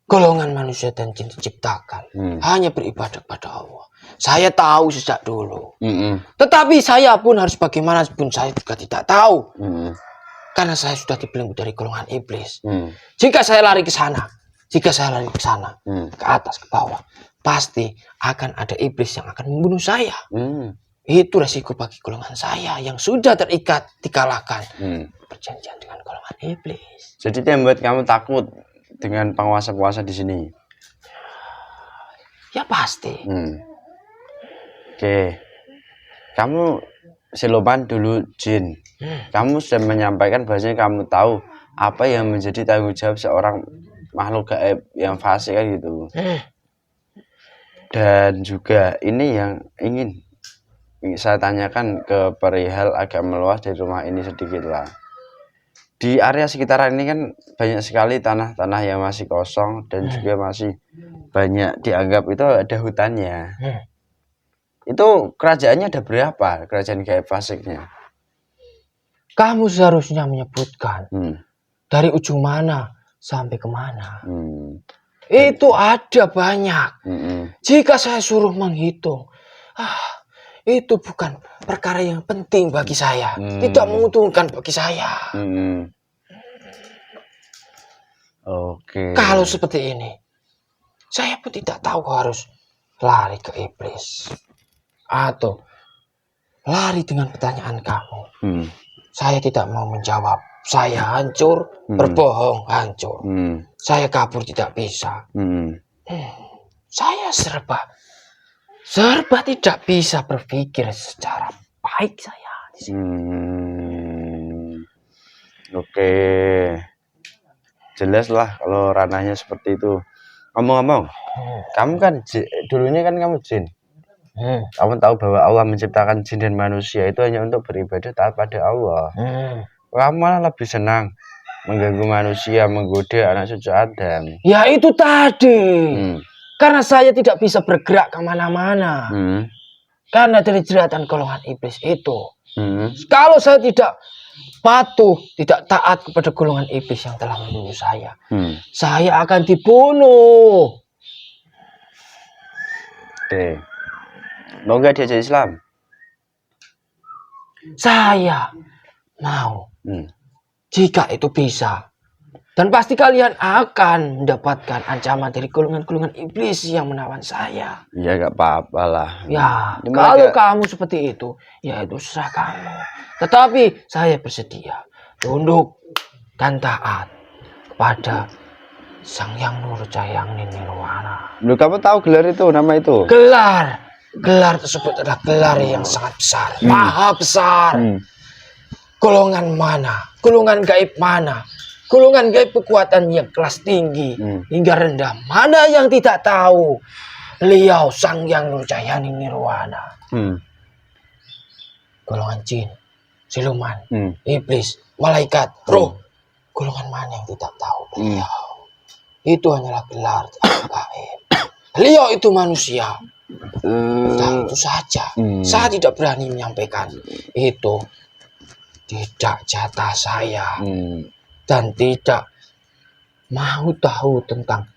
golongan manusia dan jin diciptakan hanya beribadah kepada Allah. Saya tahu sejak dulu. Tetapi saya pun harus bagaimanapun saya juga tidak tahu. Karena saya sudah dibelenggu dari golongan iblis. Jika saya lari ke sana, ke atas, ke bawah, pasti akan ada iblis yang akan membunuh saya. Itu resiko bagi golongan saya yang sudah terikat, dikalahkan. Perjanjian dengan golongan iblis. Jadi itu yang membuat kamu takut dengan penguasa-penguasa di sini? Ya pasti. Oke. Kamu siluman dulu jin. Kamu sudah menyampaikan bahwasanya kamu tahu apa yang menjadi tanggung jawab seorang makhluk gaib yang fasik kan gitu. Dan juga ini yang ingin saya tanyakan ke perihal agak meluas dari rumah ini sedikit lah. Di area sekitaran ini kan banyak sekali tanah-tanah yang masih kosong dan juga masih banyak dianggap itu ada hutannya. Itu kerajaannya ada berapa? Kerajaan gaib fasiknya? Kamu seharusnya menyebutkan dari ujung mana sampai kemana. Itu ada banyak. Jika saya suruh menghitung, itu bukan perkara yang penting bagi saya, tidak menguntungkan bagi saya. Oke. Kalau seperti ini, saya pun tidak tahu harus lari ke iblis atau lari dengan pertanyaan kamu. Saya tidak mau menjawab. Saya hancur, berbohong hancur. Saya kabur tidak bisa. Saya serba tidak bisa berpikir secara baik saya di sini. Oke. Jelas lah kalau ranahnya seperti itu. Ngomong-ngomong, kamu kan dulunya kan kamu jin. Kamu tahu bahwa Allah menciptakan jin dan manusia itu hanya untuk beribadah taat pada Allah. Kamu malah lebih senang mengganggu manusia, menggoda anak cucu Adam. Ya itu tadi. Karena saya tidak bisa bergerak kemana-mana. Karena dari jeratan golongan iblis itu. Kalau saya tidak patuh, tidak taat kepada golongan iblis yang telah membunuh saya akan dibunuh. Oke. Mau nggak diajak Islam? Saya mau. Jika itu bisa. Dan pasti kalian akan mendapatkan ancaman dari golongan-golongan iblis yang menawan saya. Ya nggak apa-apa lah. Ya, kalau kamu seperti itu, ya itu serah kamu. Tetapi saya bersedia tunduk dan taat kepada Sang Yang Nurjayang Nirwana. Lu kamu tahu gelar itu, nama itu? Gelar tersebut adalah gelar yang sangat besar, maha besar. Golongan mana? Golongan gaib mana? Golongan gaib kekuatan yang kelas tinggi hingga rendah. Mana yang tidak tahu? Beliau Sang Yang Nurjayang Nirwana. Golongan jin, siluman, iblis, malaikat, roh. Golongan mana yang tidak tahu beliau? Itu hanyalah gelar gaib. Beliau itu manusia. Dan itu saja. Saya tidak berani menyampaikan. Itu tidak jatah saya. Dan tidak mau tahu tentang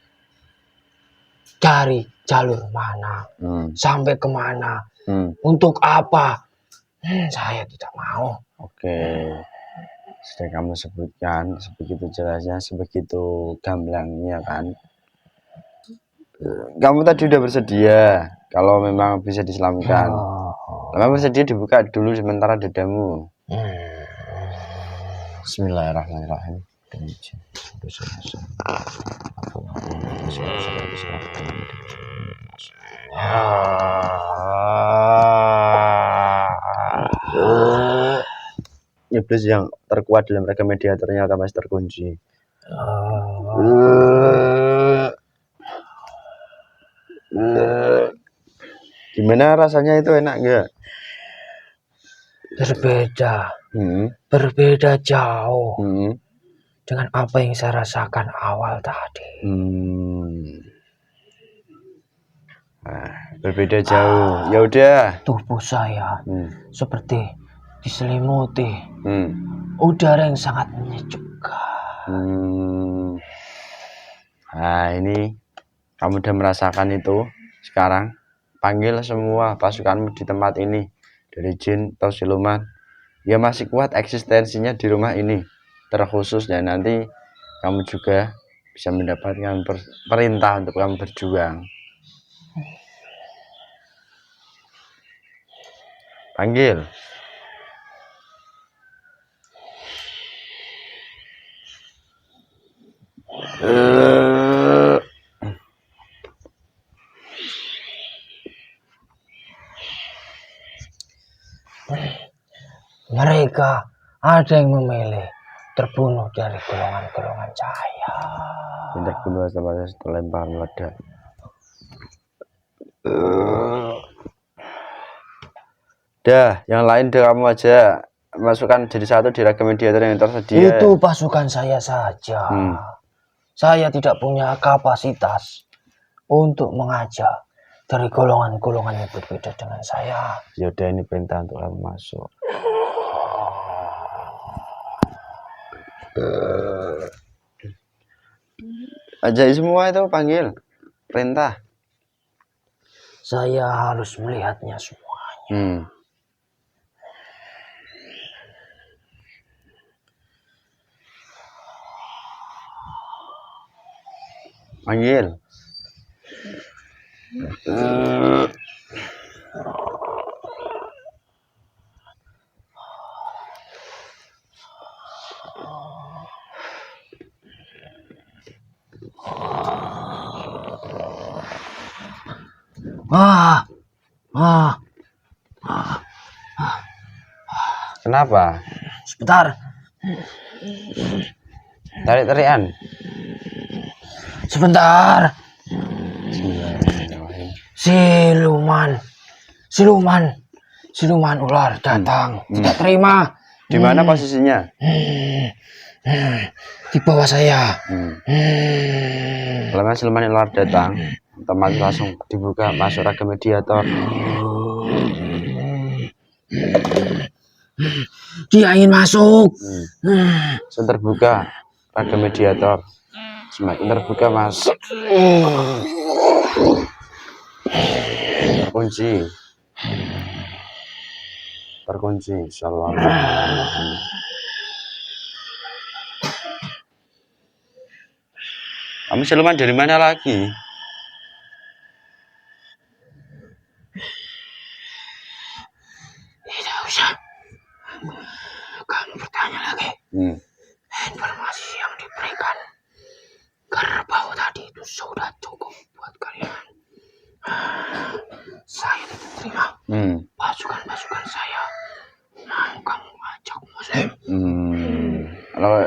dari jalur mana, sampai kemana, untuk apa. Saya tidak mau. Oke. Sudah kamu sebutkan, sebegitu jelasnya, sebegitu gamblangnya kan. Kamu tadi udah bersedia kalau memang bisa diselamatkan. Memang bersedia dibuka dulu sementara dadamu. Bismillahirrahmanirrahim. Iblis yang terkuat dalam ragam media ternyata masih terkunci. Gimana rasanya itu, enak nggak? Berbeda jauh dengan apa yang saya rasakan awal tadi. Berbeda jauh. Ya udah. Tubuh saya seperti diselimuti udara yang sangat menyejukkan. Nah, ini kamu udah merasakan itu. Sekarang panggil semua pasukanmu di tempat ini, dari jin atau siluman ya masih kuat eksistensinya di rumah ini terkhusus, dan nanti kamu juga bisa mendapatkan perintah untuk kamu berjuang. Panggil. Mereka ada yang memilih terbunuh dari golongan-golongan cahaya. Tindak bunuh sama terlempar meledak. Dah, yang lain deh kamu aja masukkan jadi satu di ragam mediator yang tersedia. Itu pasukan saya saja. Saya tidak punya kapasitas untuk mengajak dari golongan-golongan yang berbeda dengan saya. Yaudah, ini perintah untuk kamu masuk. Ajak semua itu, panggil perintah. Saya harus melihatnya semuanya. Hmm. Manggil. Ah, ah, Kenapa? sebentar, Tarik-tarikan. sebentar. Bismillahirrahmanirrahim. Siluman ular datang. Tidak terima. Di mana posisinya? Di bawah saya. Kalau siluman ular datang, otomatis langsung dibuka masuk raga mediator. Dia ingin masuk. Langsung terbuka raga mediator. Semakin terbuka, Mas. Terkunci. Terkunci. Insyaallah. Kamu siluman dari mana lagi? Tidak usah. Kamu bertanya lagi. Informasi yang diberikan kerbau tadi itu sudah cukup buat kalian. Saya tidak terima. Pasukan saya mau kamu ajak Muslim.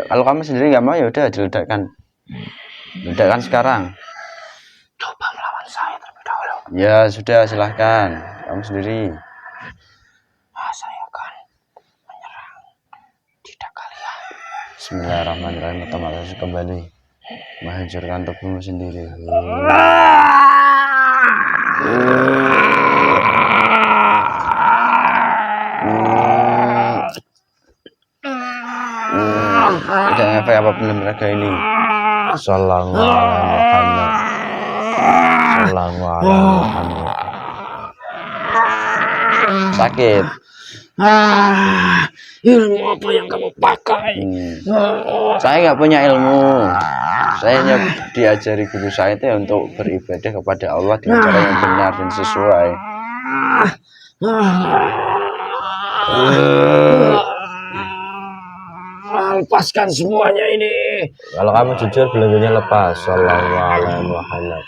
Kalau kamu sendiri nggak mau, ya udah diledakkan. Ledakkan sekarang. Coba melawan saya terlebih dahulu. Ya sudah, silahkan. Kamu sendiri. Saya akan menyerang tidak kalian. Bismillahirrahmanirrahim. Otomatis kembali menghancurkan tubuhmu sendiri. Tidak efek apapun dalam raga ini. Sallallahu alaihi Muhammad. Sallallahu alaihi Muhammad. Sakit. Ilmu apa yang kamu pakai? Saya nggak punya ilmu. Saya hanya diajari guru saya itu untuk beribadah kepada Allah dengan cara yang benar dan sesuai. Lepaskan semuanya ini. Kalau kamu jujur, belenggunya lepas. Sallallahu alaihi Muhammad.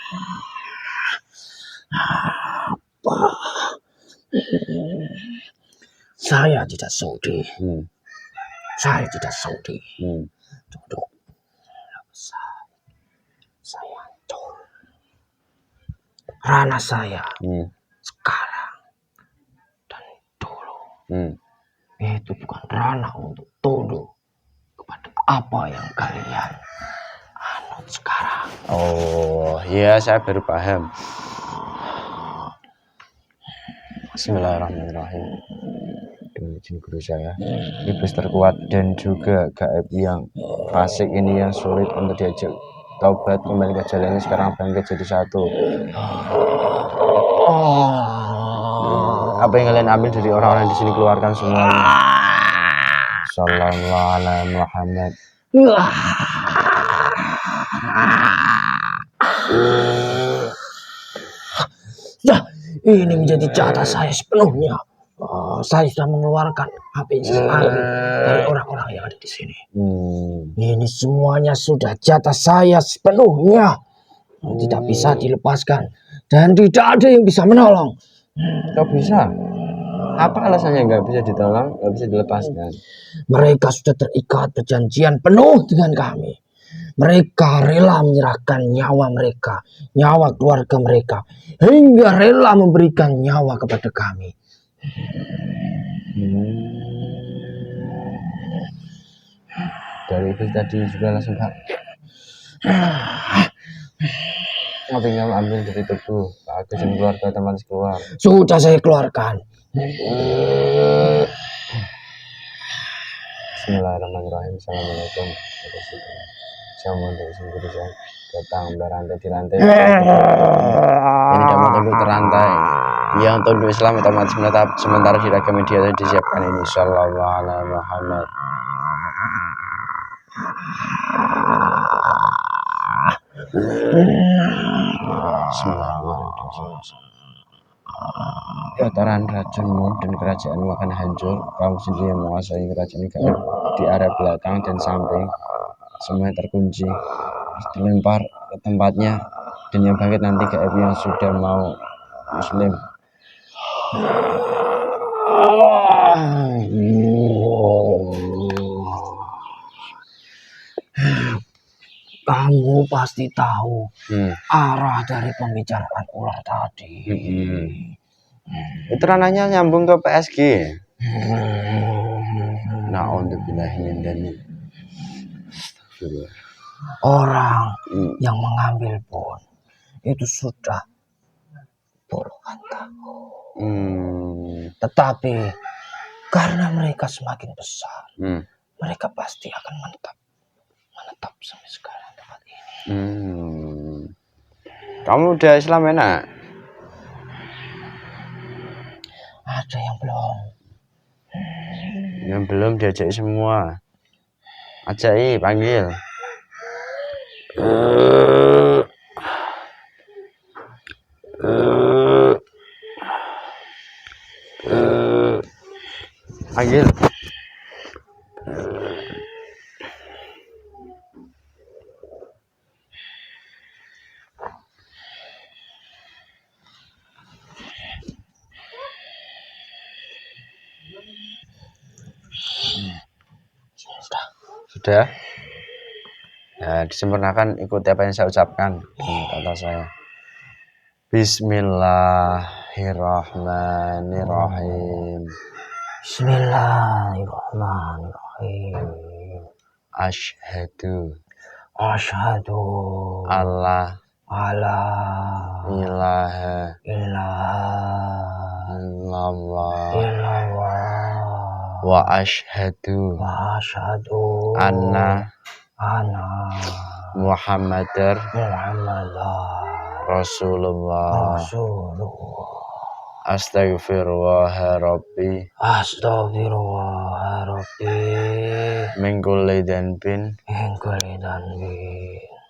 Saya tidak sudi. Saya tidak sudi. Duduk. Saya hancur. Ranah saya sekarang dan dulu itu bukan ranah untuk tunduk kepada apa yang kalian anut sekarang. Oh iya, saya baru paham. Bismillahirrahmanirrahim. Dengan izin guru saya, iblis terkuat dan juga gaib yang fasik ini yang sulit untuk diajak taubat kembali ke jalan ini sekarang bangkit jadi satu. Apa yang kalian ambil dari orang-orang di sini keluarkan semuanya. Sallallahu alaihi Muhammad. Sudah, ini menjadi jatah saya sepenuhnya. Saya sudah mengeluarkan apa yang saya ambil dari orang-orang yang ada di sini. Ini semuanya sudah jatah saya sepenuhnya. Tidak bisa dilepaskan dan tidak ada yang bisa menolong. Kok bisa? Apa alasannya nggak bisa ditolong, nggak bisa dilepaskan? Mereka sudah terikat perjanjian penuh dengan kami. Mereka rela menyerahkan nyawa mereka, nyawa keluarga mereka, hingga rela memberikan nyawa kepada kami. Dari itu tadi juga langsung Pak. Apa yang kamu ambil dari tubuh Pak Agus dan keluarga teman keluar? Sudah saya keluarkan. Bismillahirrahmanirrahim. Assalamualaikum. Saya mohon dari sini saya datang berantai di rantai. Ini tidak mau tunduk terantai. yang tunduk Islam otomatis menetap sementara di ragam media yang disiapkan ini. Shallallahu alaihi Muhammad. Bismillahirrahmanirrahim. Kotoran racunmu dan kerajaanmu akan hancur. Kamu sendiri yang menguasai kerajaan gaib di area belakang dan samping. Semuanya terkunci, dilempar ke tempatnya, dan yang bangkit nanti gaib yang sudah mau muslim. Kamu pasti tahu arah dari pembicaraan ular tadi. Itu ranahnya nyambung ke PSG. Na'udzubillahi min dzalik. Orang yang mengambil pun itu sudah puluhan tahun. Tetapi karena mereka semakin besar, mereka pasti akan menetap sampai sekarang tempat ini. Kamu udah Islam enak? Ada yang belum. Yang belum diajak semua. Ajai, panggil. Panggil. Sudah? Nah, disempurnakan ikuti apa yang saya ucapkan. Kata saya. Bismillahirrahmanirrahim. Bismillahirrahmanirrahim. Asyhadu Allah ilaha illallah wa asyhadu anna Muhammadar Rasulullah. Astaghfirullah Rabbi min kulli dhanbin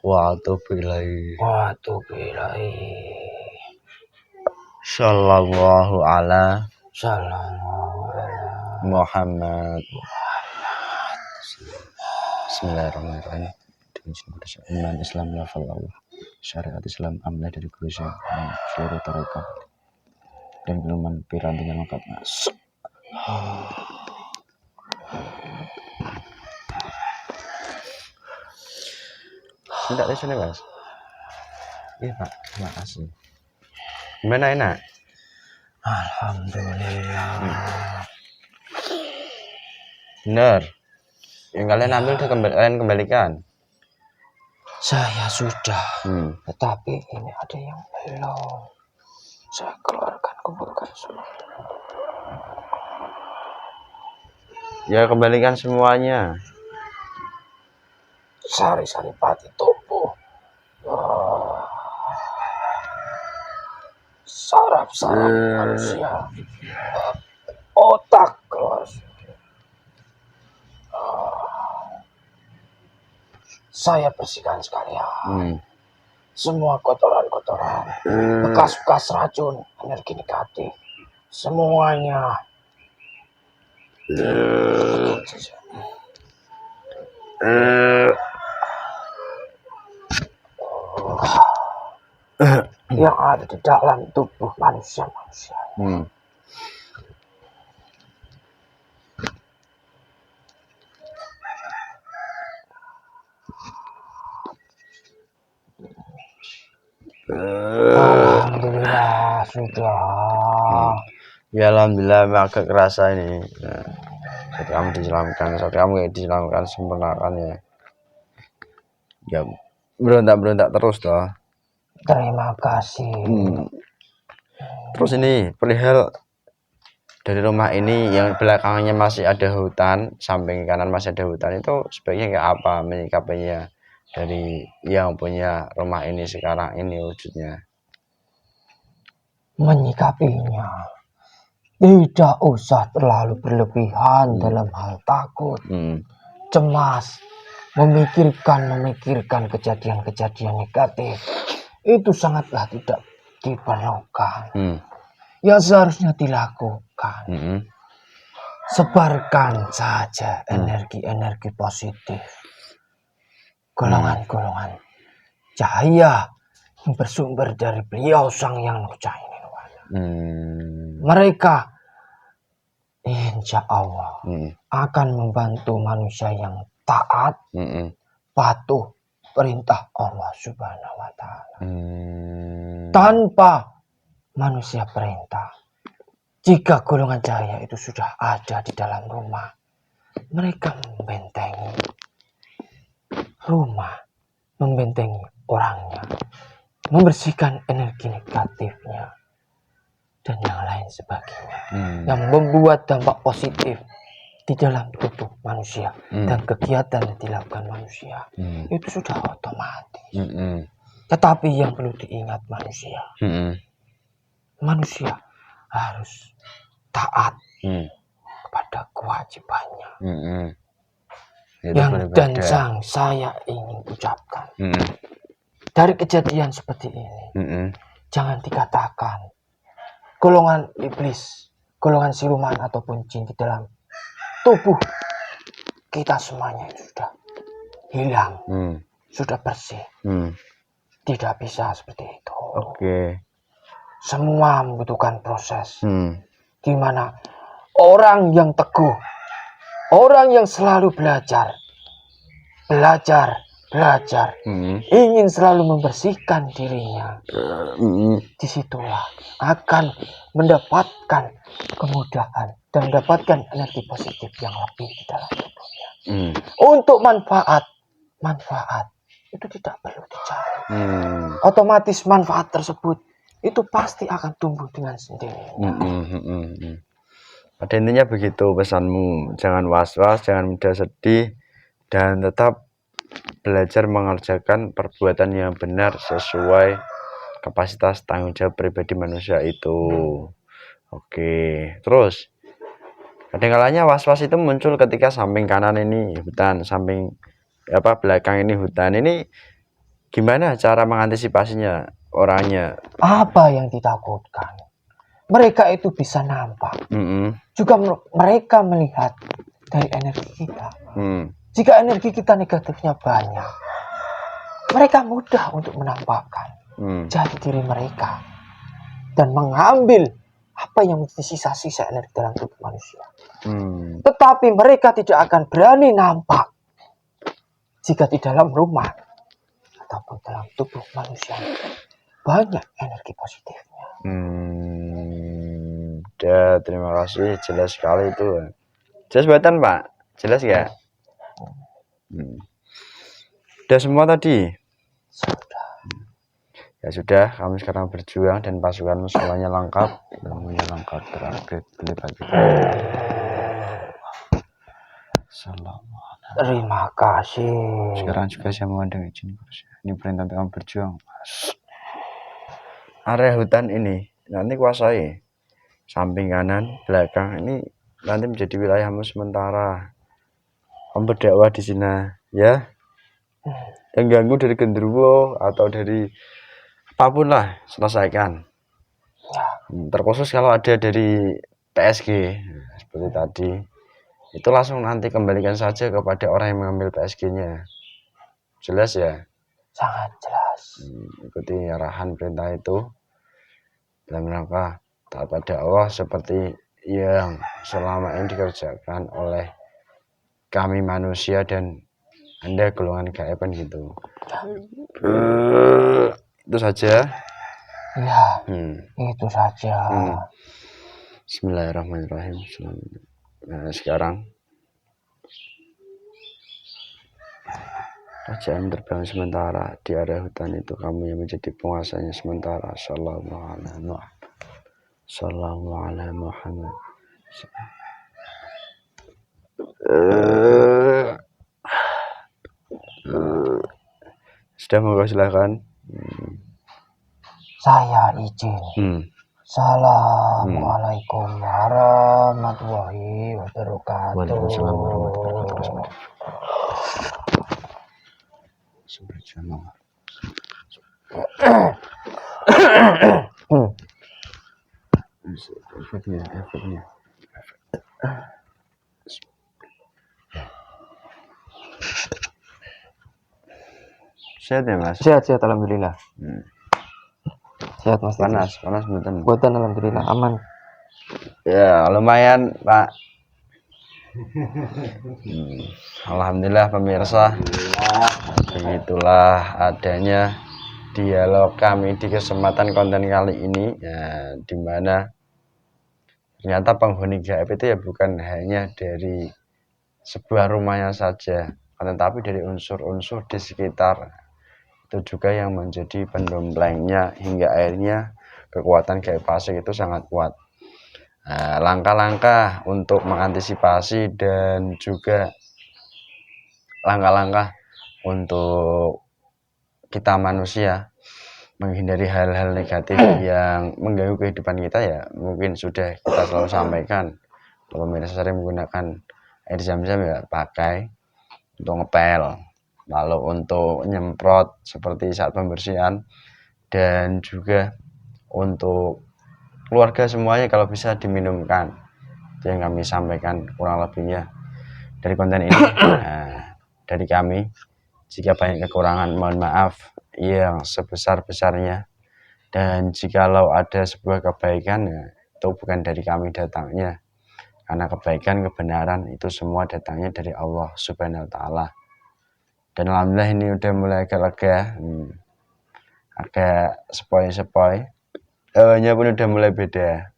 wa atubu ilaihi. Sallallahu ala Muhammad. Bismillahirrahmanirrahim. Iman Islam lafal Allah, syariat Islam amanah dari kerusakan seluruh tarekat dan minuman pirantinya lengkapnya. Tidak ada sini mas. Iya pak, terima kasih. Gimana enak? Alhamdulillah. Bener. Yang kalian ambil kalian kembalikan. Saya sudah, tetapi ini ada yang belum. Saya kumpulkan semua. Ya kembalikan semuanya. Sari-sari pati tubuh, saraf-saraf manusia, otak keluar. Saya bersihkan sekalian. Semua kotoran-kotoran, bekas-bekas racun, energi negatif, semuanya. Yang ada di dalam tubuh manusia. Alhamdulillah sudah. Ya alhamdulillah agak kerasa ini. Nah, saat kamu diselamatkan, sempurnakan ya. Ya berontak terus toh. Terima kasih. Terus ini perihal dari rumah ini yang belakangnya masih ada hutan, samping kanan masih ada hutan, itu sebaiknya kayak apa menyikapinya dari yang punya rumah ini sekarang ini wujudnya? menyikapinya. Tidak usah terlalu berlebihan dalam hal takut, cemas, memikirkan kejadian-kejadian negatif. Itu sangatlah tidak diperlukan. Yang seharusnya dilakukan, sebarkan saja energi-energi positif, golongan-golongan cahaya yang bersumber dari beliau Sang Yang Nurjati. Mereka insya Allah akan membantu manusia yang taat, patuh perintah Allah Subhanahu wa Ta'ala. Tanpa manusia perintah, jika golongan cahaya itu sudah ada di dalam rumah, mereka membentengi rumah, membentengi orangnya, membersihkan energi negatifnya, dan yang lain sebagainya, yang membuat dampak positif di dalam tubuh manusia dan kegiatan yang dilakukan manusia itu sudah otomatis. Tetapi yang perlu diingat manusia harus taat kepada kewajibannya. Dan saya ingin ucapkan dari kejadian seperti ini, jangan dikatakan golongan iblis, golongan siluman ataupun jin di dalam tubuh kita semuanya itu sudah hilang, sudah bersih. Tidak bisa seperti itu. Semua membutuhkan proses, di mana orang yang teguh, orang yang selalu belajar, ingin selalu membersihkan dirinya, disitulah akan mendapatkan kemudahan dan mendapatkan energi positif yang lebih di dalam tubuhnya. Untuk manfaat itu tidak perlu dicari. Otomatis manfaat tersebut itu pasti akan tumbuh dengan sendirinya. Pada intinya begitu pesanmu, jangan was-was, jangan mudah sedih, dan tetap belajar mengerjakan perbuatan yang benar sesuai kapasitas tanggung jawab pribadi manusia itu. Terus kadang-kadang was-was itu muncul ketika samping kanan ini hutan, samping belakang ini hutan. Ini gimana cara mengantisipasinya orangnya? Apa yang ditakutkan? Mereka itu bisa nampak. Juga mereka melihat dari energi kita. Jika energi kita negatifnya banyak, mereka mudah untuk menampakkan jati diri mereka dan mengambil apa yang menjadi sisa-sisa energi dalam tubuh manusia. Tetapi mereka tidak akan berani nampak jika di dalam rumah ataupun dalam tubuh manusia banyak energi positifnya. Terima kasih, jelas sekali itu. Jelas buatan Pak, jelas ya? Sudah semua tadi? Ya sudah, kami sekarang berjuang dan pasukan semuanya lengkap, ilmunya lengkap, terupgrade, beli baju. Terima kasih. Sekarang juga saya memandang izin kursi. Ini perintah untuk kami berjuang. Area hutan ini nanti kuasai. Samping kanan, belakang ini nanti menjadi wilayahmu sementara. Kamu berdakwah di sini, ya. Yang ganggu dari genderuwo atau dari apapun lah, selesaikan. Terkhusus kalau ada dari PSG seperti tadi, itu langsung nanti kembalikan saja kepada orang yang mengambil PSG-nya. Jelas ya? Sangat jelas. Ikuti arahan perintah itu dalam rangka taat pada Allah seperti yang selama ini dikerjakan oleh kami manusia dan Anda golongan gaib kan gitu. Itu saja. Ya, itu saja. Bismillahirrahmanirrahim. Nah, sekarang kerajaan terbang sementara di area hutan itu, kamu yang menjadi penguasanya sementara. Sallallahu alaihi Muhammad. Sudah, mau silakan. Saya izin Assalamualaikum warahmatullahi wabarakatuh. Waalaikumsalam warahmatullahi wabarakatuh. Subhanallah. Efeknya. Sehat ya mas? Sehat alhamdulillah. Sehat mas. Panas betul. Buatan alhamdulillah aman. Ya lumayan pak. Alhamdulillah pemirsa. Begitulah adanya dialog kami di kesempatan konten kali ini ya, dimana ternyata penghuni gaib itu ya bukan hanya dari sebuah rumahnya saja, tetapi dari unsur-unsur di sekitar itu juga yang menjadi pendomplengnya hingga akhirnya kekuatan gaib fasik itu sangat kuat. Langkah-langkah untuk mengantisipasi dan juga langkah-langkah untuk kita manusia menghindari hal-hal negatif yang mengganggu kehidupan kita ya mungkin sudah kita selalu sampaikan. Kalau pemirsa sering menggunakan air zam-zam ya pakai untuk ngepel, lalu untuk nyemprot seperti saat pembersihan, dan juga untuk keluarga semuanya kalau bisa diminumkan. Itu yang kami sampaikan kurang lebihnya dari konten ini. Dari kami, jika banyak kekurangan mohon maaf yang sebesar-besarnya, dan jikalau ada sebuah kebaikan ya, itu bukan dari kami datangnya, karena kebaikan kebenaran itu semua datangnya dari Allah Subhanahu wa Ta'ala. Dan alhamdulillah ini udah mulai agak lega, agak sepoi-sepoi, hawanya pun udah mulai beda.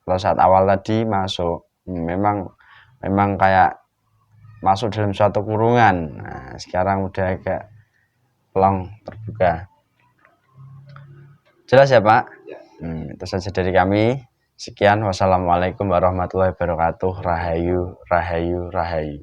Kalau saat awal tadi masuk memang kayak masuk dalam suatu kurungan. Nah, sekarang udah agak pelong terbuka. Jelas ya Pak? Itu saja dari kami. Sekian, wassalamualaikum warahmatullahi wabarakatuh. Rahayu, rahayu, rahayu.